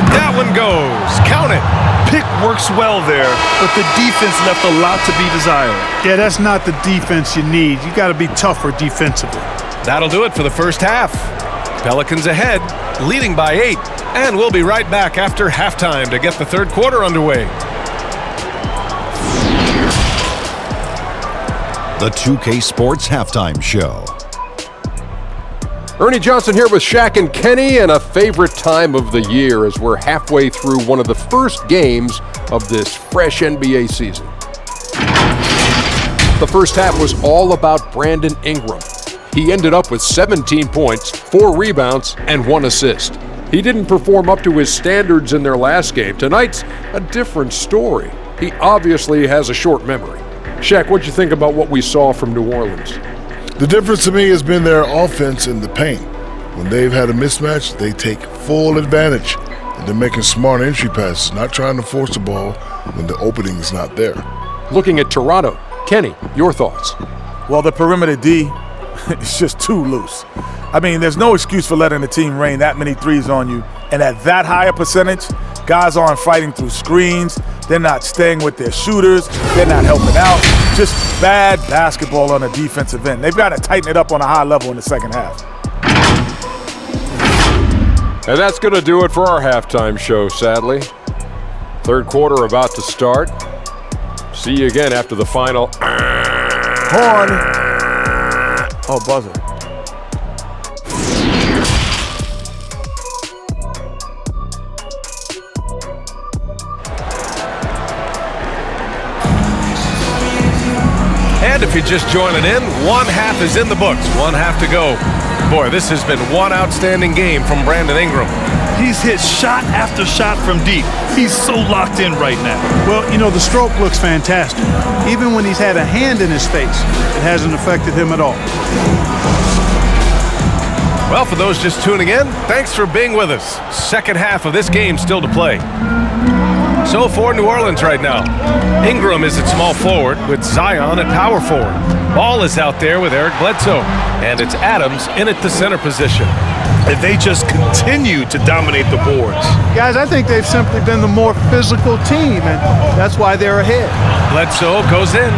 That one goes. Count it. Pick works well there, but the defense left a lot to be desired. Yeah, that's not the defense you need. You got to be tougher defensively. That'll do it for the first half. Pelicans ahead, leading by 8. And we'll be right back after halftime to get the third quarter underway. The 2K Sports Halftime Show. Ernie Johnson here with Shaq and Kenny, and a favorite time of the year as we're halfway through one of the first games of this fresh NBA season. The first half was all about Brandon Ingram. He ended up with 17 points, 4 rebounds, and 1 assist. He didn't perform up to his standards in their last game. Tonight's a different story. He obviously has a short memory. Shaq, what'd you think about what we saw from New Orleans? The difference to me has been their offense in the paint. When they've had a mismatch, they take full advantage. And they're making smart entry passes, not trying to force the ball when the opening is not there. Looking at Toronto, Kenny, your thoughts? Well, the perimeter D is just too loose. I mean, there's no excuse for letting the team rain that many threes on you. And at that higher percentage, guys aren't fighting through screens. They're not staying with their shooters. They're not helping out. Just bad basketball on the defensive end. They've got to tighten it up on a high level in the second half. And that's going to do it for our halftime show, sadly. Third quarter about to start. See you again after the final. Horn. Oh, buzzer. And if you're just joining in, one half is in the books, one half to go. Boy, this has been one outstanding game from Brandon Ingram. He's hit shot after shot from deep. He's so locked in right now. Well, you know, the stroke looks fantastic. Even when he's had a hand in his face, it hasn't affected him at all. Well, for those just tuning in, thanks for being with us. Second half of this game still to play. So for New Orleans right now, Ingram is at small forward with Zion at power forward. Ball is out there with Eric Bledsoe, and it's Adams in at the center position. And they just continue to dominate the boards. Guys, I think they've simply been the more physical team, and that's why they're ahead. Bledsoe goes in.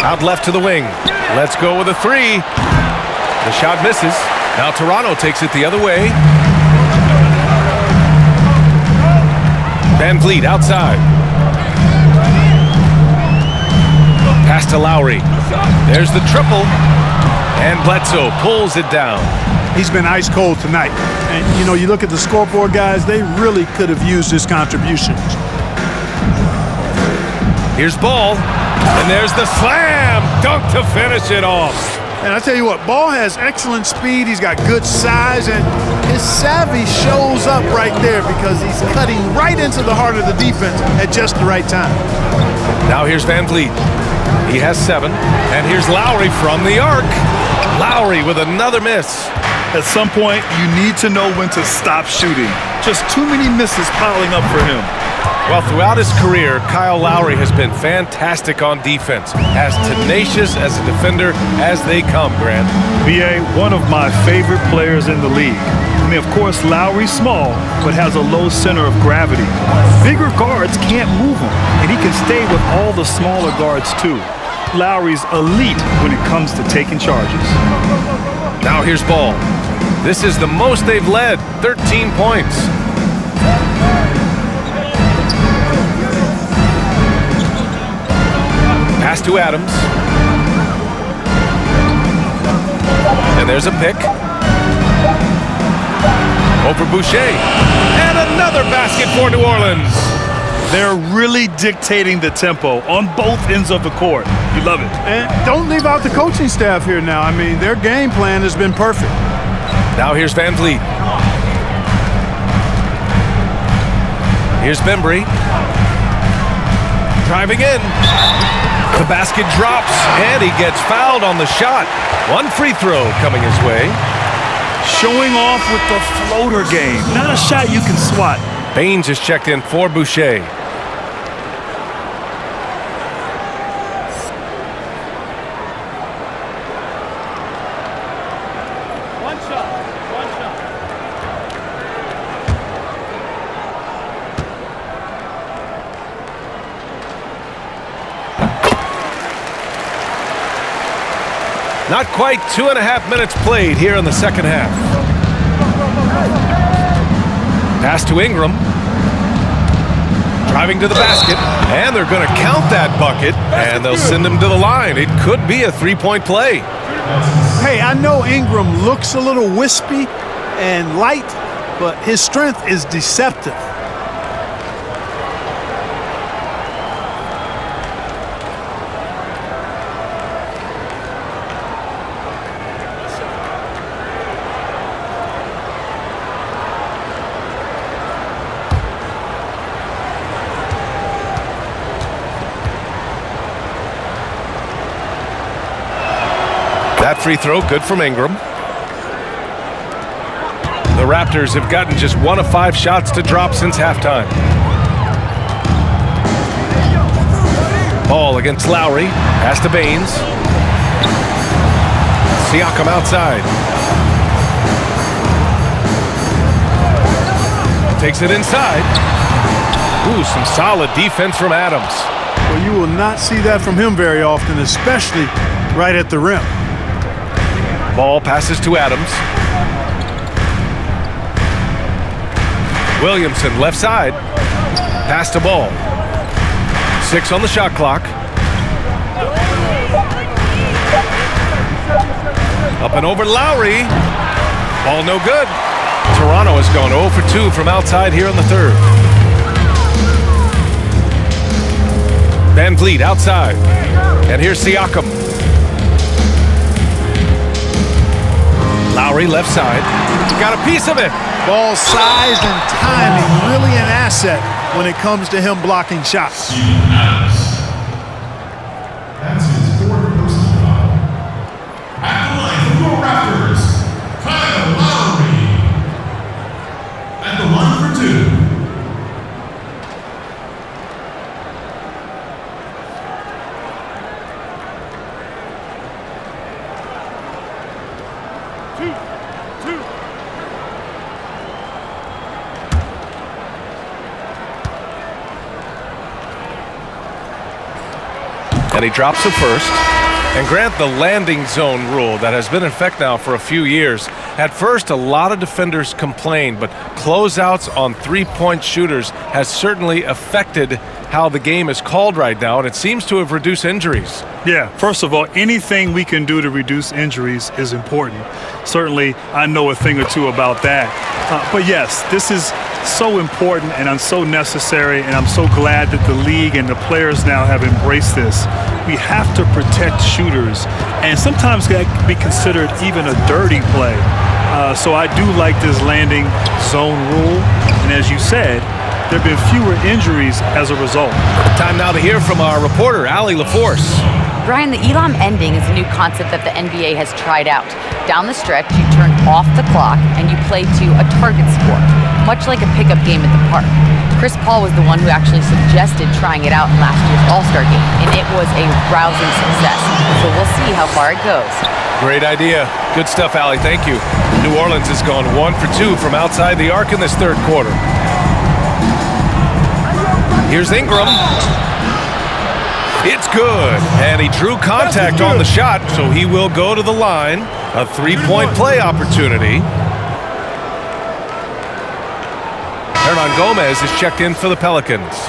Out left to the wing. Let's go with a three. The shot misses. Now Toronto takes it the other way. Van Vliet outside. Pass to Lowry. There's the triple. And Bledsoe pulls it down. He's been ice cold tonight. And, you know, you look at the scoreboard, guys, they really could have used his contributions. Here's Ball. And there's the slam dunk to finish it off. And I tell you what, Ball has excellent speed. He's got good size, and his savvy shows up right there because he's cutting right into the heart of the defense at just the right time. Now here's Van Vliet. He has 7. And here's Lowry from the arc. Lowry with another miss. At some point, you need to know when to stop shooting. Just too many misses piling up for him. Well, throughout his career, Kyle Lowry has been fantastic on defense, as tenacious as a defender as they come, Grant. B.A., one of my favorite players in the league. I mean, of course, Lowry's small, but has a low center of gravity. Bigger guards can't move him, and he can stay with all the smaller guards, too. Lowry's elite when it comes to taking charges. Now here's Ball. This is the most they've led, 13 points. Pass to Adams. And there's a pick. Over Boucher. And another basket for New Orleans. They're really dictating the tempo on both ends of the court. You love it. And don't leave out the coaching staff here now. I mean, their game plan has been perfect. Now here's Van Vliet. Here's Bembry. Driving in. The basket drops, and he gets fouled on the shot. One free throw coming his way. Showing off with the floater game. Not a shot you can swat. Baines is checked in for Boucher. One shot. Not quite 2.5 minutes played here in the second half. Pass to Ingram. Driving to the basket, and they're going to count that bucket, and they'll send him to the line. It could be a three-point play. Hey, I know Ingram looks a little wispy and light, but his strength is deceptive. That free throw, good from Ingram. The Raptors have gotten just 1 of 5 shots to drop since halftime. Ball against Lowry. Pass to Baines. Siakam outside. Takes it inside. Ooh, some solid defense from Adams. Well, you will not see that from him very often, especially right at the rim. Ball passes to Adams. Williamson left side. Pass to Ball. 6 on the shot clock. Up and over Lowry. Ball no good. Toronto has gone 0 for 2 from outside here in the third. Van Vliet outside. And here's Siakam. Lowry left side. Got a piece of it. Ball size and timing, really an asset when it comes to him blocking shots. That's his 4th personal foul. At the line for the Raptors, Kyle Lowry. At the line for 2. And he drops the first. And grant the landing zone rule that has been in effect now for a few years. At first, a lot of defenders complained, but closeouts on three-point shooters has certainly affected how the game is called right now, and it seems to have reduced injuries. Yeah, first of all, anything we can do to reduce injuries is important. Certainly, I know a thing or two about that. But yes, this is so important and so necessary, and I'm so glad that the league and the players now have embraced this. We have to protect shooters, and sometimes that can be considered even a dirty play. So I do like this landing zone rule, and as you said, there have been fewer injuries as a result. Time now to hear from our reporter, Allie LaForce. Brian, the Elam ending is a new concept that the NBA has tried out. Down the stretch, you turn off the clock and you play to a target score, much like a pickup game at the park. Chris Paul was the one who actually suggested trying it out in last year's All-Star game, and it was a rousing success. So we'll see how far it goes. Great idea. Good stuff, Allie. Thank you. New Orleans has gone 1 for 2 from outside the arc in this third quarter. Here's Ingram. It's good. And he drew contact on the shot, so he will go to the line. A three-point play opportunity. Hernan Gomez is checked in for the Pelicans.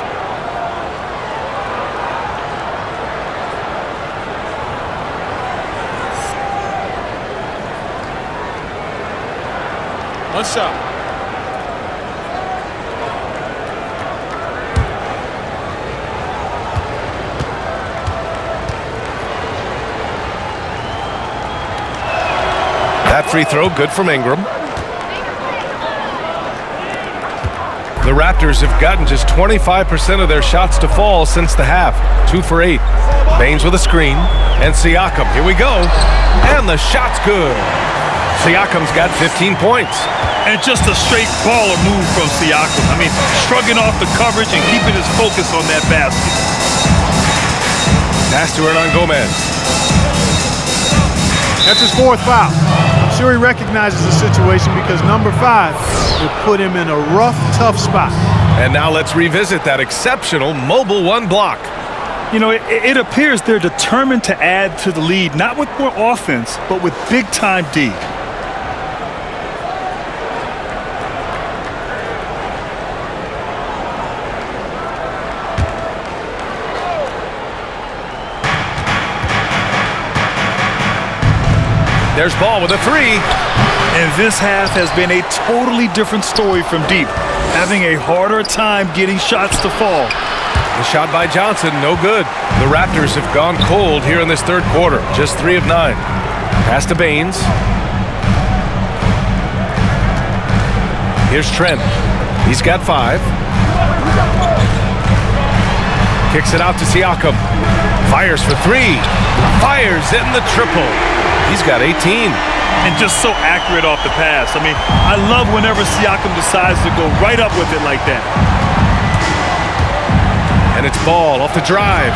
One shot. That free throw, good from Ingram. The Raptors have gotten just 25% of their shots to fall since the half. 2 for 8. Baines with a screen. And Siakam, here we go. And the shot's good. Siakam's got 15 points. And just a straight baller move from Siakam. I mean, shrugging off the coverage and keeping his focus on that basket. Pass to Hernan Gomez. That's his fourth foul. I'm sure he recognizes the situation because number 5 will put him in a rough, tough spot. And now let's revisit that exceptional mobile one block. You know, it appears they're determined to add to the lead, not with more offense, but with big-time D. There's Ball with a three. And this half has been a totally different story from deep, having a harder time getting shots to fall. The shot by Johnson, no good. The Raptors have gone cold here in this third quarter, just 3 of 9. Pass to Baines. Here's Trent. He's got 5. Kicks it out to Siakam. Fires for 3. Fires in the triple. He's got 18. And just so accurate off the pass. I mean, I love whenever Siakam decides to go right up with it like that. And it's Ball off the drive.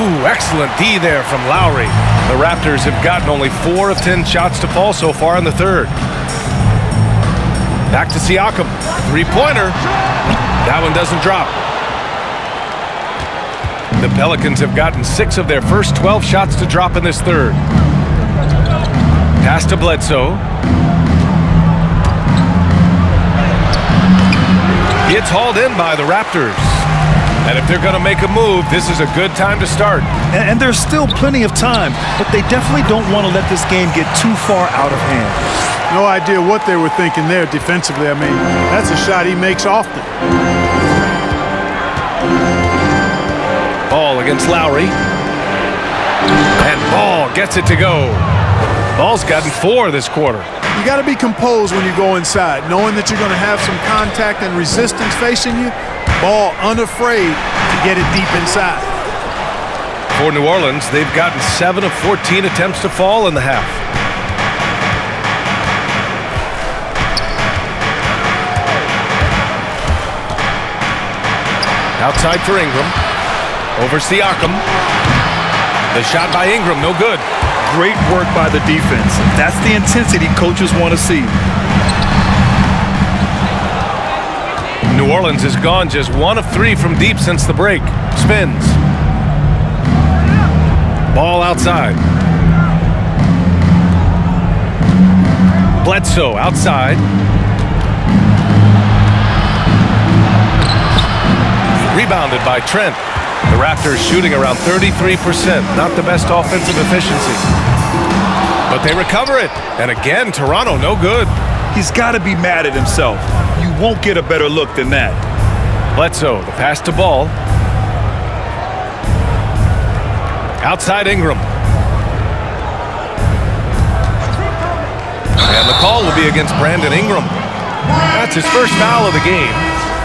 Ooh, excellent D there from Lowry. The Raptors have gotten only 4 of 10 shots to fall so far in the third. Back to Siakam. Three-pointer. That one doesn't drop. The Pelicans have gotten 6 of their first 12 shots to drop in this third. Pass to Bledsoe. It's hauled in by the Raptors. And if they're going to make a move, this is a good time to start. And there's still plenty of time, but they definitely don't want to let this game get too far out of hand. No idea what they were thinking there defensively. I mean, that's a shot he makes often. Ball against Lowry. And Ball gets it to go. Ball's gotten 4 this quarter. You got to be composed when you go inside, knowing that you're going to have some contact and resistance facing you. Ball unafraid to get it deep inside. For New Orleans, they've gotten 7 of 14 attempts to fall in the half. Outside for Ingram. Over Siakam. The shot by Ingram, no good. Great work by the defense. That's the intensity coaches want to see. New Orleans has gone just 1 of 3 from deep since the break. Spins. Ball outside. Bledsoe outside. Rebounded by Trent. The Raptors shooting around 33%. Not the best offensive efficiency. But they recover it. And again, Toronto no good. He's got to be mad at himself. You won't get a better look than that. Bledsoe, the pass to Ball. Outside Ingram. And the call will be against Brandon Ingram. That's his first foul of the game.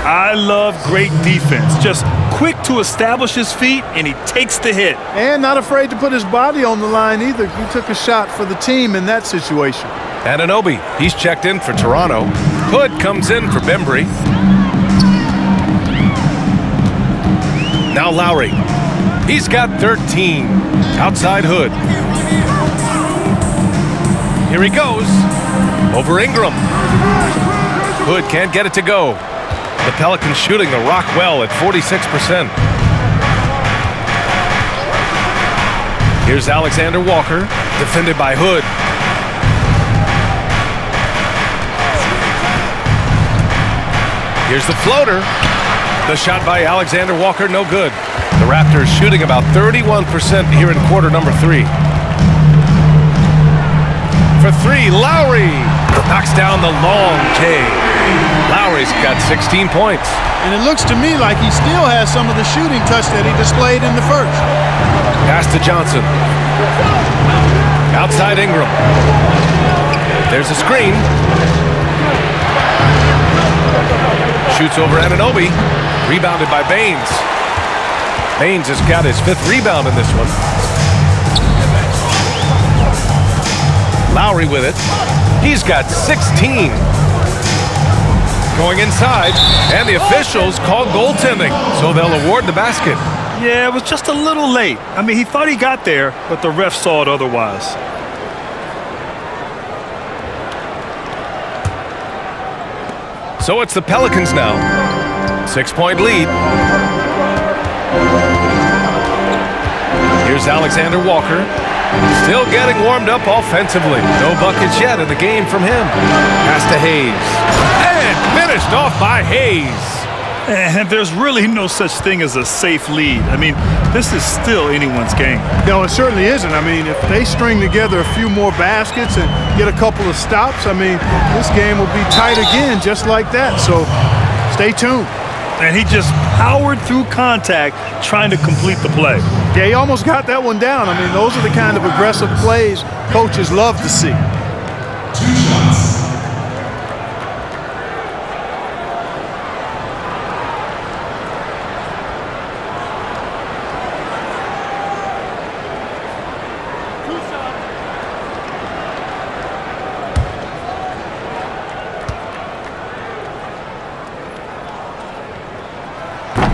I love great defense. Just quick to establish his feet, and he takes the hit. And not afraid to put his body on the line either. He took a shot for the team in that situation. Anunoby, he's checked in for Toronto. Hood comes in for Bembry. Now Lowry. He's got 13. Outside Hood. Here he goes. Over Ingram. Hood can't get it to go. The Pelicans shooting the rock well at 46%. Here's Alexander Walker, defended by Hood. Here's the floater. The shot by Alexander Walker, no good. The Raptors shooting about 31% here in quarter number 3. For 3, Lowry knocks down the long K. Lowry's got 16 points. And it looks to me like he still has some of the shooting touch that he displayed in the first. Pass to Johnson. Outside Ingram. There's a screen. Shoots over Anunoby. Rebounded by Baines. Baines has got his 5th rebound in this one. Lowry with it. He's got 16. Going inside, and the officials call goaltending, so they'll award the basket. Yeah, it was just a little late. I mean, he thought he got there, but the ref saw it otherwise. So it's the Pelicans now. 6-point lead. Here's Alexander Walker. Still getting warmed up offensively. No buckets yet in the game from him. Pass to Hayes. And finished off by Hayes. And there's really no such thing as a safe lead. I mean, this is still anyone's game. No, it certainly isn't. I mean, if they string together a few more baskets and get a couple of stops, I mean, this game will be tight again just like that. So stay tuned. And he just powered through contact trying to complete the play. Yeah, he almost got that one down. I mean, those are the kind of aggressive plays coaches love to see. 2 shots.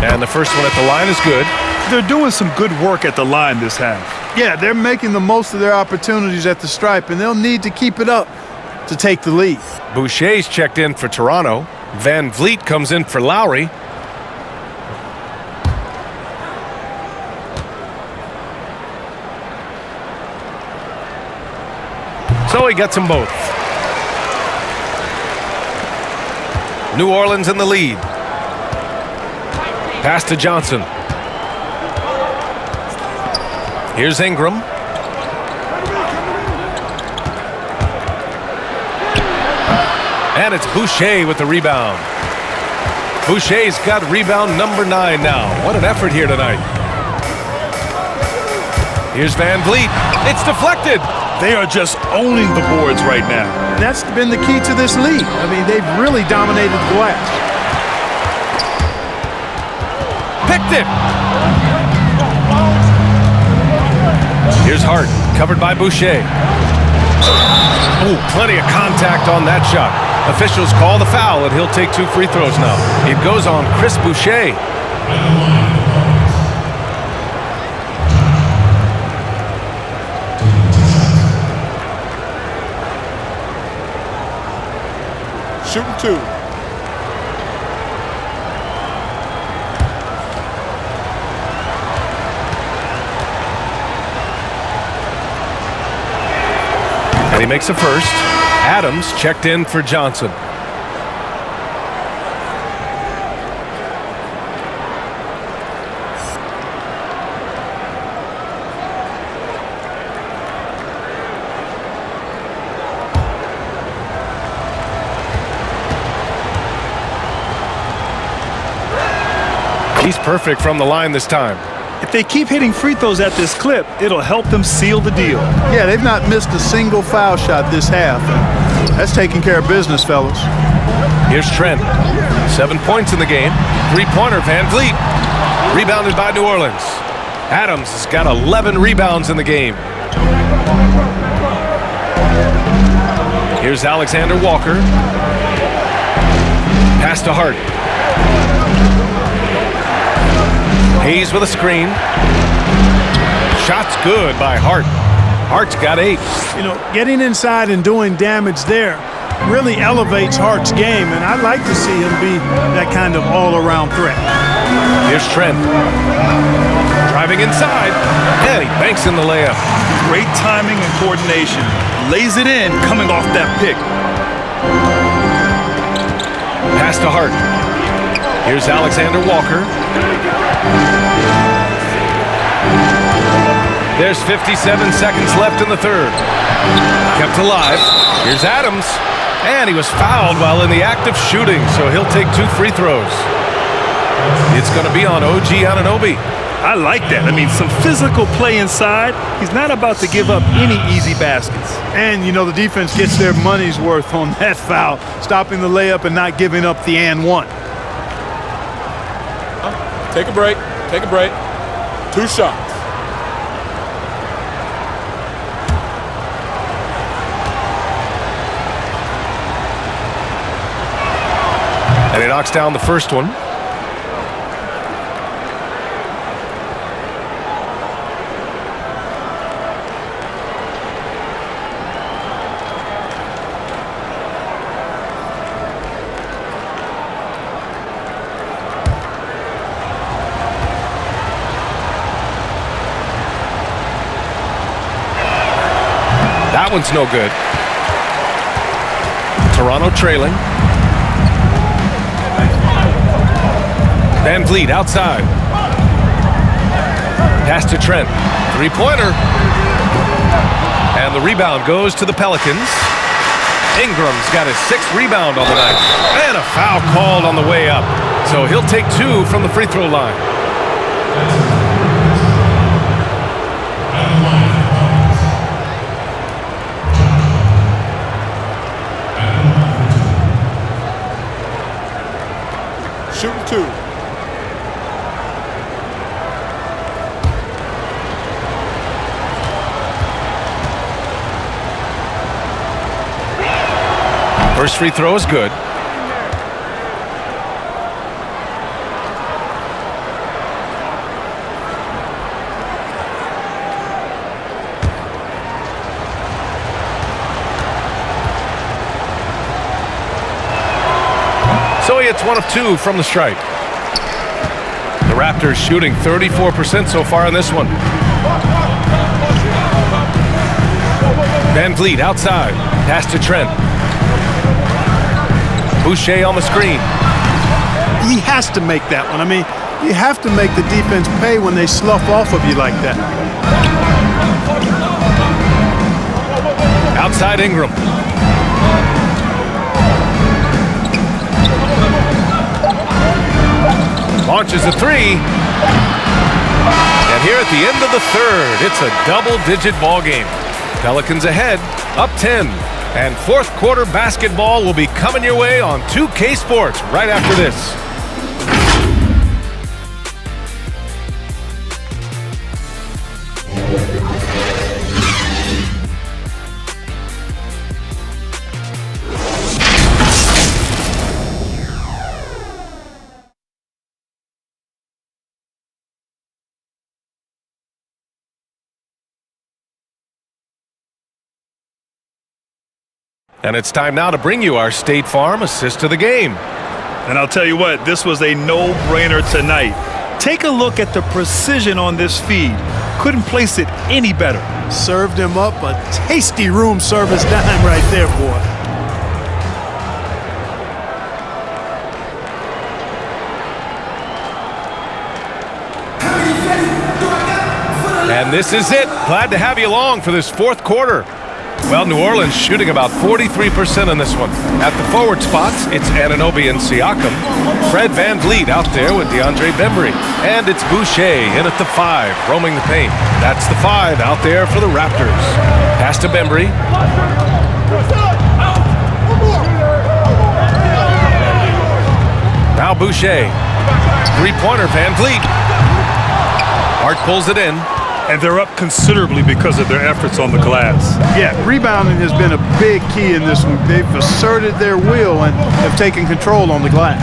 And the first one at the line is good. They're doing some good work at the line this half. Yeah, they're making the most of their opportunities at the stripe, and they'll need to keep it up to take the lead. Boucher's checked in for Toronto. Van Vliet comes in for Lowry. So he gets them both. New Orleans in the lead. Pass to Johnson. Here's Ingram. And it's Boucher with the rebound. Boucher's got rebound number 9 now. What an effort here tonight. Here's Van Vliet. It's deflected. They are just owning the boards right now. That's been the key to this league. I mean, they've really dominated the glass. Picked it. Here's Hart, covered by Boucher. Oh, plenty of contact on that shot. Officials call the foul, and he'll take 2 free throws now. It goes on Chris Boucher. Shooting 2. He makes a first. Adams checked in for Johnson. He's perfect from the line this time. If they keep hitting free throws at this clip, it'll help them seal the deal. Yeah, they've not missed a single foul shot this half. That's taking care of business, fellas. Here's Trent. 7 points in the game. Three-pointer, Van Vliet. Rebounded by New Orleans. Adams has got 11 rebounds in the game. Here's Alexander Walker. Pass to Hart. Hayes with a screen. Shot's good by Hart. Hart's got 8. You know, getting inside and doing damage there really elevates Hart's game, and I'd like to see him be that kind of all-around threat. Here's Trent. Driving inside, and he banks in the layup. Great timing and coordination. Lays it in, coming off that pick. Pass to Hart. Here's Alexander Walker. There's 57 seconds left in the third. Kept alive. Here's Adams. And he was fouled while in the act of shooting, so he'll take 2 free throws. It's going to be on OG Anunoby. I like that. I mean, some physical play inside. He's not about to give up any easy baskets. And, you know, the defense gets their money's worth on that foul, stopping the layup and not giving up the and one. Take a break. Take a break. 2 shots. And he knocks down the first one. That one's no good. Toronto trailing. Van Vliet outside. Pass to Trent. Three-pointer. And the rebound goes to the Pelicans. Ingram's got his 6th rebound on the night. And a foul called on the way up. So he'll take 2 from the free throw line. Shooting 2. First free throw is good. So he hits 1 of 2 from the strike. The Raptors shooting 34% so far in this one. Van Vliet outside. Pass to Trent. Boucher on the screen. He has to make that one. I mean, you have to make the defense pay when they slough off of you like that. Outside Ingram. Launches a 3. And here at the end of the third, it's a double-digit ball game. Pelicans ahead, up 10. And fourth quarter basketball will be coming your way on 2K Sports right after this. And it's time now to bring you our State Farm assist of the game. And I'll tell you what, this was a no-brainer tonight. Take a look at the precision on this feed. Couldn't place it any better. Served him up a tasty room service dime right there, boy. And this is it. Glad to have you along for this fourth quarter. Well, New Orleans shooting about 43% in this one. At the forward spots, it's Anunoby and Siakam. Fred VanVleet out there with DeAndre Bembry. And it's Boucher in at the 5, roaming the paint. That's the 5 out there for the Raptors. Pass to Bembry. Now Boucher. Three-pointer, VanVleet. Hart pulls it in. And they're up considerably because of their efforts on the glass. Yeah, rebounding has been a big key in this one. They've asserted their will and have taken control on the glass.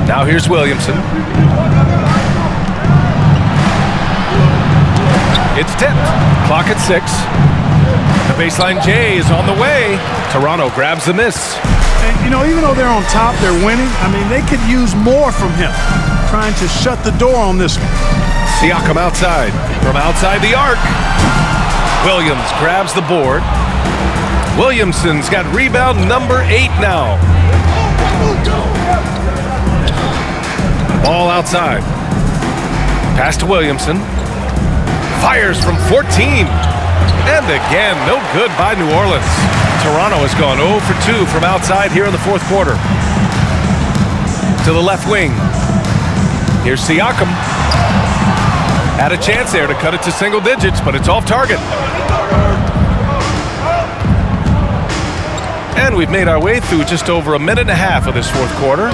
Now here's Williamson. It's tipped. Clock at 6. The baseline J is on the way. Toronto grabs the miss. And, you know, even though they're on top, they're winning. I mean, they could use more from him. Trying to shut the door on this one. Siakam outside. From outside the arc. Williams grabs the board. Williamson's got rebound number 8 now. Ball outside. Pass to Williamson. Fires from 14. And again, no good by New Orleans. Toronto has gone 0 for 2 from outside here in the fourth quarter. To the left wing. Here's Siakam. Had a chance there to cut it to single digits, but it's off target. And we've made our way through just over a minute and a half of this fourth quarter.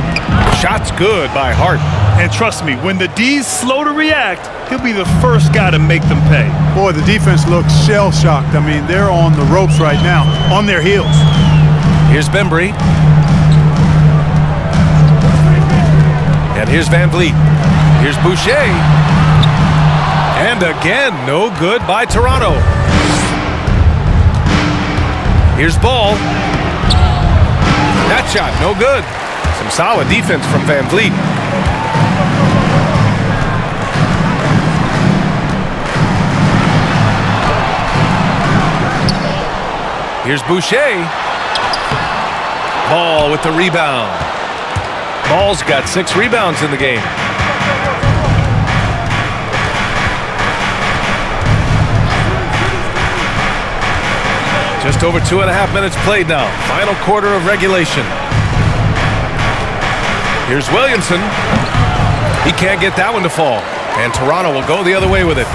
Shot's good by Hart. And trust me, when the D's slow to react, he'll be the first guy to make them pay. Boy, the defense looks shell-shocked. I mean, they're on the ropes right now, on their heels. Here's Bembry. And here's VanVleet. Here's Boucher. And again, no good by Toronto. Here's Ball. That shot, no good. Some solid defense from VanVleet. Here's Boucher. Ball with the rebound. Ball's got 6 rebounds in the game. Just over 2.5 minutes played now. Final quarter of regulation. Here's Williamson. He can't get that one to fall. And Toronto will go the other way with it.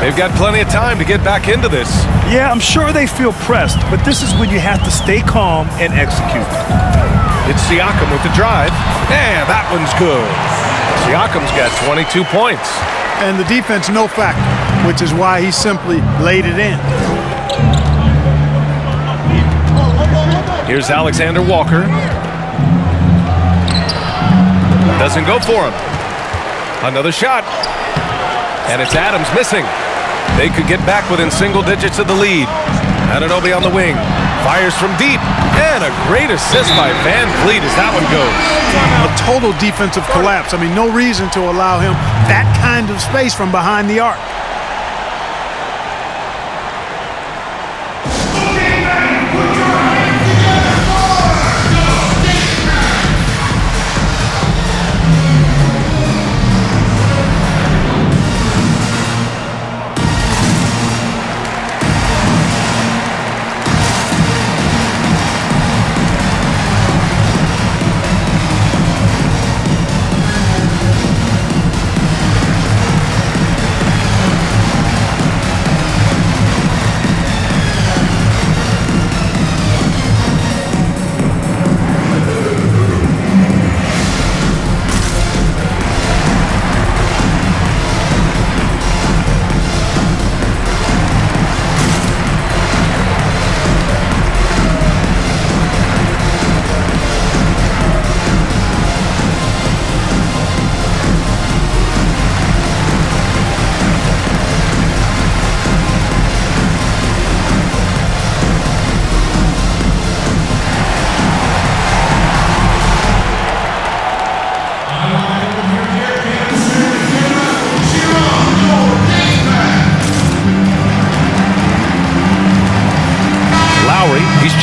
They've got plenty of time to get back into this. Yeah, I'm sure they feel pressed, but this is when you have to stay calm and execute. It's Siakam with the drive. And that one's good. Siakam's got 22 points. And the defense, no factor, which is why he simply laid it in. Here's Alexander Walker. Doesn't go for him. Another shot. And it's Adams missing. They could get back within single digits of the lead. Anunoby on the wing. Fires from deep. And a great assist by VanVleet as that one goes. A total defensive collapse. I mean, no reason to allow him that kind of space from behind the arc.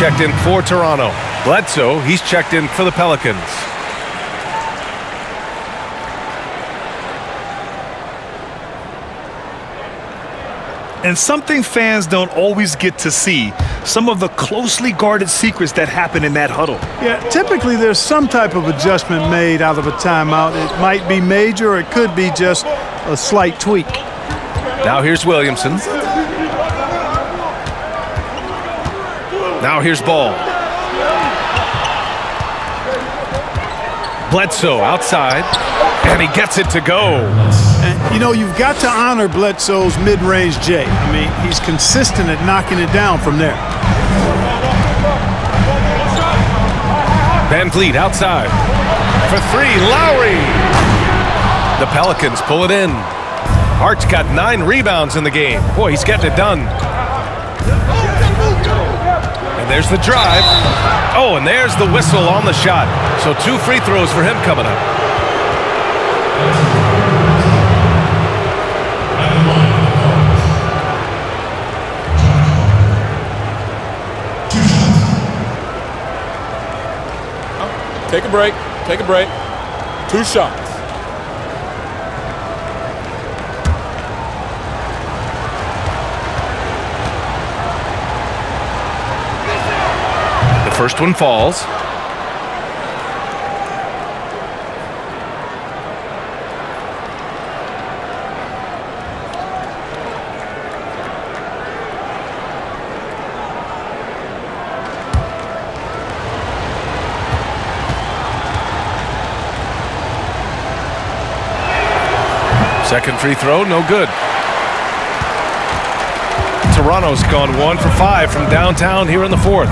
checked in for Toronto. Bledsoe, he's checked in for the Pelicans. And something fans don't always get to see, some of the closely guarded secrets that happen in that huddle. Yeah, typically there's some type of adjustment made out of a timeout. It might be major or it could be just a slight tweak. Now here's Williamson. Now here's Ball. Bledsoe outside, and he gets it to go. And, you know, you've got to honor Bledsoe's mid-range J. I mean, he's consistent at knocking it down from there. Van Vliet outside. For three, Lowry. The Pelicans pull it in. Hart's got 9 rebounds in the game. Boy, he's getting it done. And there's the drive. Oh, and there's the whistle on the shot. So 2 free throws for him coming up. Take a break. Take a break. 2 shots. The first one falls. Second free throw, no good. Toronto's gone 1 for 5 from downtown here in the fourth.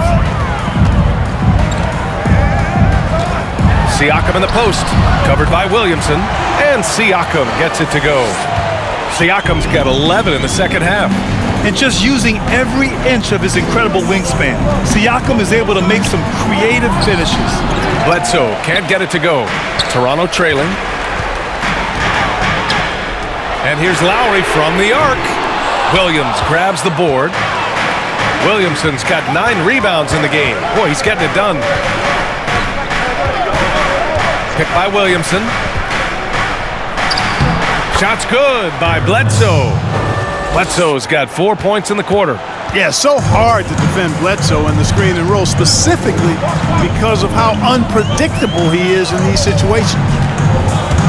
Siakam in the post, covered by Williamson, and Siakam gets it to go. Siakam's got 11 in the second half. And just using every inch of his incredible wingspan, Siakam is able to make some creative finishes. Bledsoe can't get it to go. Toronto trailing. And here's Lowry from the arc. Williams grabs the board. Williamson's got 9 rebounds in the game. Boy, he's getting it done. Picked by Williamson. Shot's good by Bledsoe. Bledsoe's got 4 points in the quarter. Yeah, so hard to defend Bledsoe in the screen and roll, specifically because of how unpredictable he is in these situations.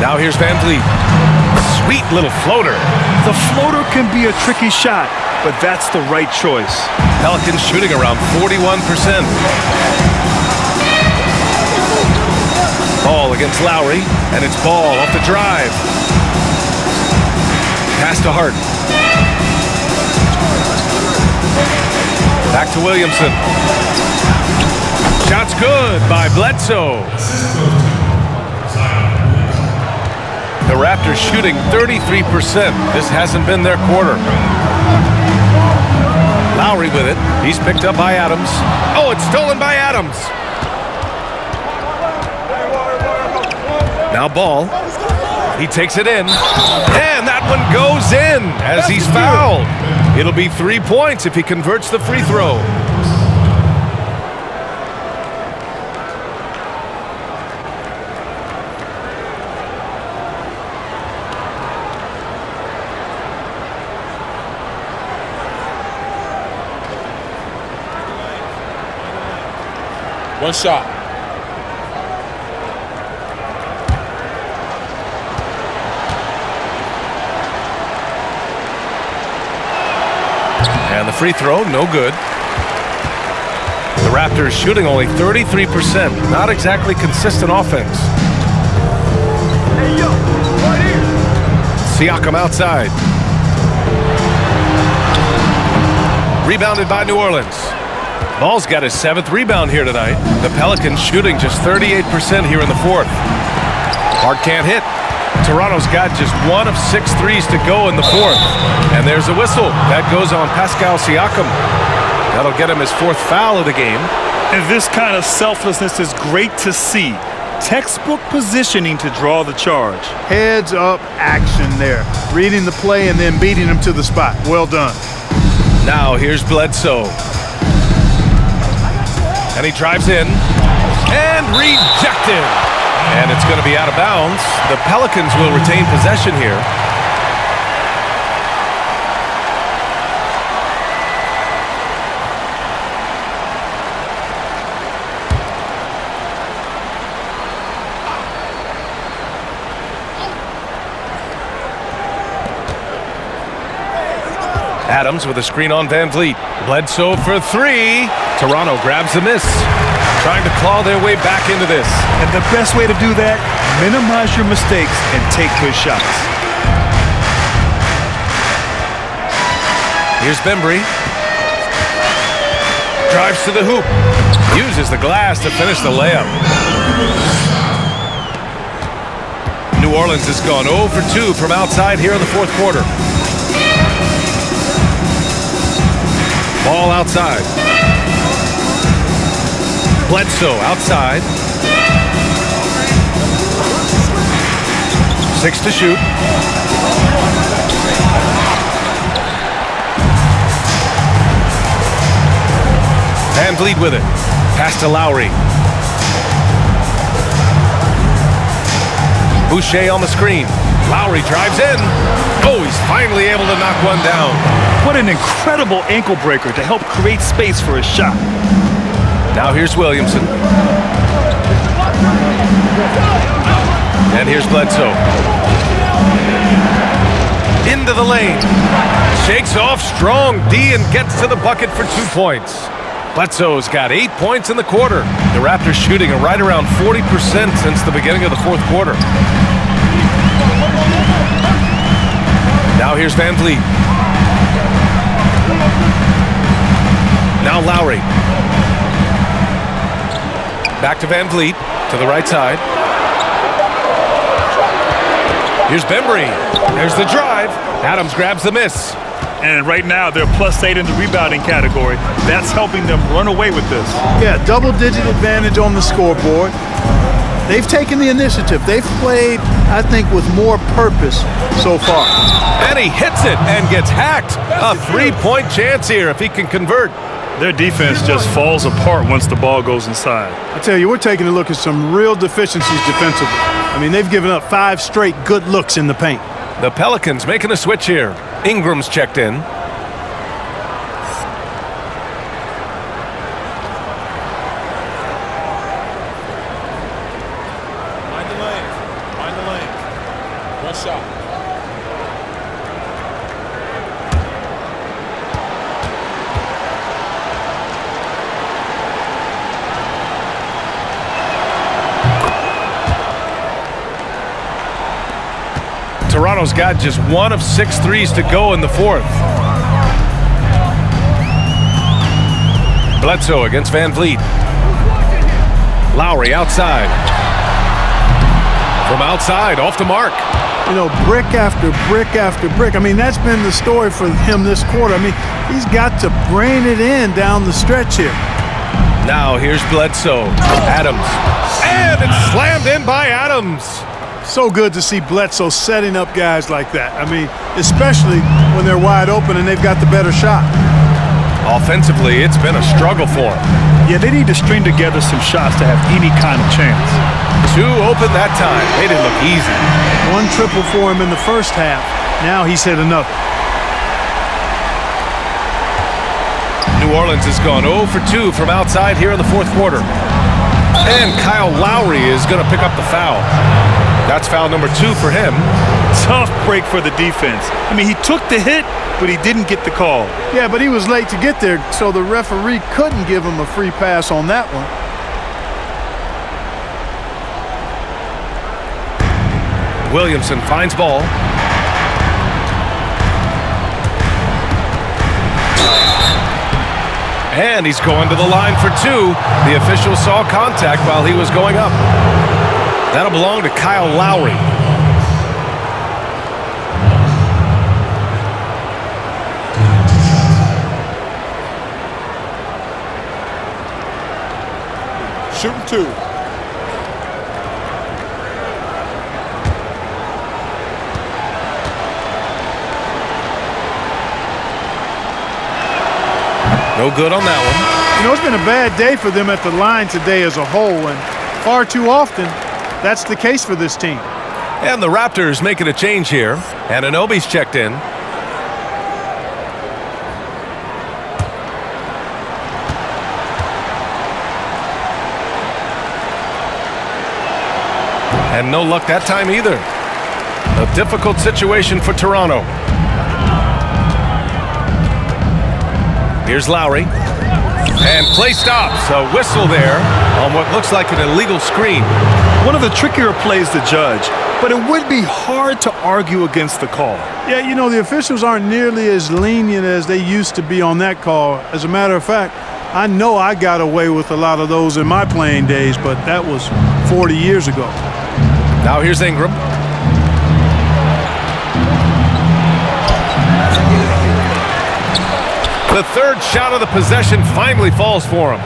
Now here's Van Vliet. Sweet little floater. The floater can be a tricky shot, but that's the right choice. Pelicans shooting around 41%. Ball against Lowry, and it's Ball off the drive. Pass to Hart. Back to Williamson. Shot's good by Bledsoe. The Raptors shooting 33%. This hasn't been their quarter. Lowry with it. He's picked up by Adams. Oh, it's stolen by Adams. Now Ball. He takes it in. And that one goes in as he's fouled. It'll be 3 points if he converts the free throw. One shot. And the free throw, no good. The Raptors shooting only 33%. Not exactly consistent offense. Hey, yo, right here. Siakam outside. Rebounded by New Orleans. Ball's got his 7th rebound here tonight. The Pelicans shooting just 38% here in the fourth. Hart can't hit. Toronto's got just 1 of 6 threes to go in the fourth. And there's a whistle. That goes on Pascal Siakam. That'll get him his 4th foul of the game. And this kind of selflessness is great to see. Textbook positioning to draw the charge. Heads up action there. Reading the play and then beating him to the spot. Well done. Now here's Bledsoe. And he drives in. And rejected. And it's going to be out of bounds. The Pelicans will retain possession here. Adams with a screen on Van Vliet. Bledsoe for three. Toronto grabs the miss. Trying to claw their way back into this. And the best way to do that, minimize your mistakes and take good shots. Here's Bembry. Drives to the hoop. Uses the glass to finish the layup. New Orleans has gone 0 for 2 from outside here in the fourth quarter. Ball outside. Bledsoe outside. 6 to shoot. Van Vliet with it. Pass to Lowry. Boucher on the screen. Lowry drives in. Oh, he's finally able to knock one down. What an incredible ankle breaker to help create space for a shot. Now here's Williamson. And here's Bledsoe. Into the lane. Shakes off strong D and gets to the bucket for 2 points. Bledsoe's got 8 points in the quarter. The Raptors shooting at right around 40% since the beginning of the fourth quarter. Now here's Van Vliet. Now Lowry. Back to Van Vliet, to the right side. Here's Bembry. There's the drive. Adams grabs the miss. And right now, they're +8 in the rebounding category. That's helping them run away with this. Yeah, double-digit advantage on the scoreboard. They've taken the initiative. They've played, I think, with more purpose so far. And he hits it and gets hacked. A 3-point chance here if he can convert. Their defense just falls apart once the ball goes inside. I tell you, we're taking a look at some real deficiencies defensively. I mean, they've given up 5 straight good looks in the paint. The Pelicans making a switch here. Ingram's checked in. Mind the lane. Mind the lane. One shot. Toronto's got just 1 of 6 threes to go in the fourth. Bledsoe against Van Vliet. Lowry outside. From outside, off the mark. You know, brick after brick after brick. I mean, that's been the story for him this quarter. I mean, he's got to brain it in down the stretch here. Now here's Bledsoe. Adams. And it's slammed in by Adams. So good to see Bledsoe setting up guys like that. I mean, especially when they're wide open and they've got the better shot. Offensively, it's been a struggle for him. Yeah, they need to string together some shots to have any kind of chance. 2 open that time. Made it look easy. 1 triple for him in the first half. Now he's hit another. New Orleans has gone 0 for 2 from outside here in the fourth quarter. And Kyle Lowry is going to pick up the foul. That's foul number 2 for him. Tough break for the defense. I mean, he took the hit, but he didn't get the call. Yeah, but he was late to get there, so the referee couldn't give him a free pass on that one. Williamson finds ball. And he's going to the line for 2. The official saw contact while he was going up. That'll belong to Kyle Lowry. Shooting 2. No good on that one. You know, it's been a bad day for them at the line today as a whole, and far too often, that's the case for this team. And the Raptors making a change here. Anunoby's checked in. And no luck that time either. A difficult situation for Toronto. Here's Lowry. And play stops. A whistle there on what looks like an illegal screen. One of the trickier plays to judge, but it would be hard to argue against the call. Yeah, you know, the officials aren't nearly as lenient as they used to be on that call. As a matter of fact, I know I got away with a lot of those in my playing days, but that was 40 years ago. Now here's Ingram. The third shot of the possession finally falls for him.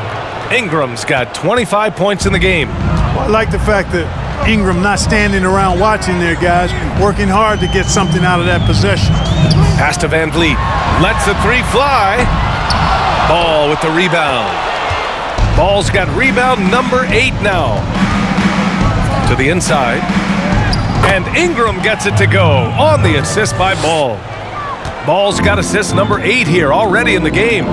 Ingram's got 25 points in the game. Well, I like the fact that Ingram not standing around watching there, guys, working hard to get something out of that possession. Pass to Van Vliet. Lets the three fly. Ball with the rebound. Ball's got rebound number 8 now. To the inside. And Ingram gets it to go on the assist by Ball. Ball's got assist number 8 here already in the game.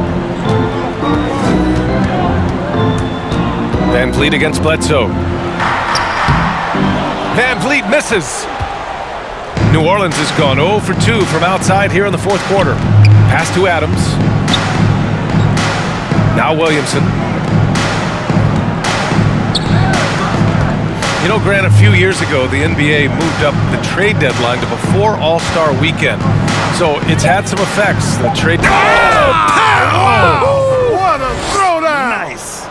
Van Vliet against Bledsoe. Van Vliet misses. New Orleans has gone 0 for 2 from outside here in the fourth quarter. Pass to Adams. Now Williamson. You know, Grant, a few years ago, the NBA moved up the trade deadline to before All-Star Weekend. So it's had some effects. The trade... Oh, what a throwdown! Nice.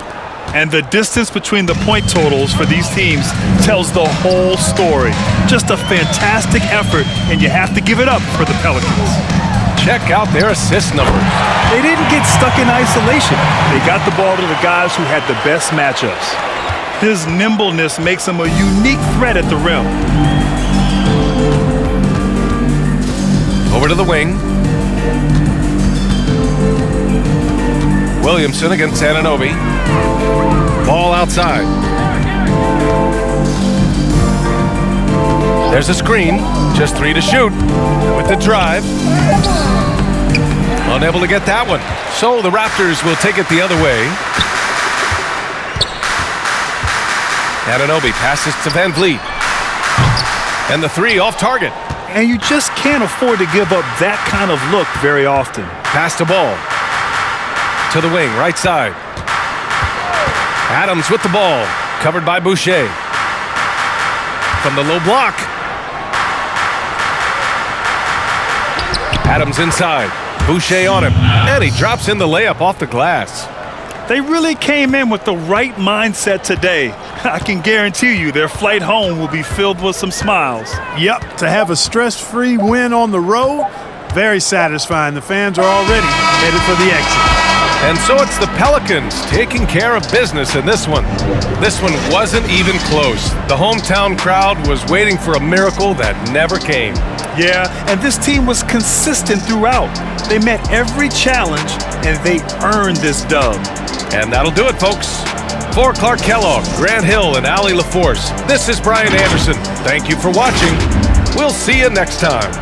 And the distance between the point totals for these teams tells the whole story. Just a fantastic effort, and you have to give it up for the Pelicans. Check out their assist numbers. They didn't get stuck in isolation. They got the ball to the guys who had the best matchups. His nimbleness makes him a unique threat at the rim. Over to the wing. Williamson against Anunoby. Ball outside. There's a screen. Just 3 to shoot. With the drive. Unable to get that one. So the Raptors will take it the other way. Anunoby passes to Van Vliet. And the 3 off target. And you just can't afford to give up that kind of look very often. Pass to Ball. To the wing, right side. Adams with the ball. Covered by Boucher. From the low block. Adams inside. Boucher on him. And he drops in the layup off the glass. They really came in with the right mindset today. I can guarantee you their flight home will be filled with some smiles. Yep, to have a stress-free win on the road, very satisfying. The fans are already headed for the exit. And so it's the Pelicans taking care of business in this one. This one wasn't even close. The hometown crowd was waiting for a miracle that never came. Yeah, and this team was consistent throughout. They met every challenge, and they earned this dub. And that'll do it, folks. For Clark Kellogg, Grant Hill, and Allie LaForce, this is Brian Anderson. Thank you for watching. We'll see you next time.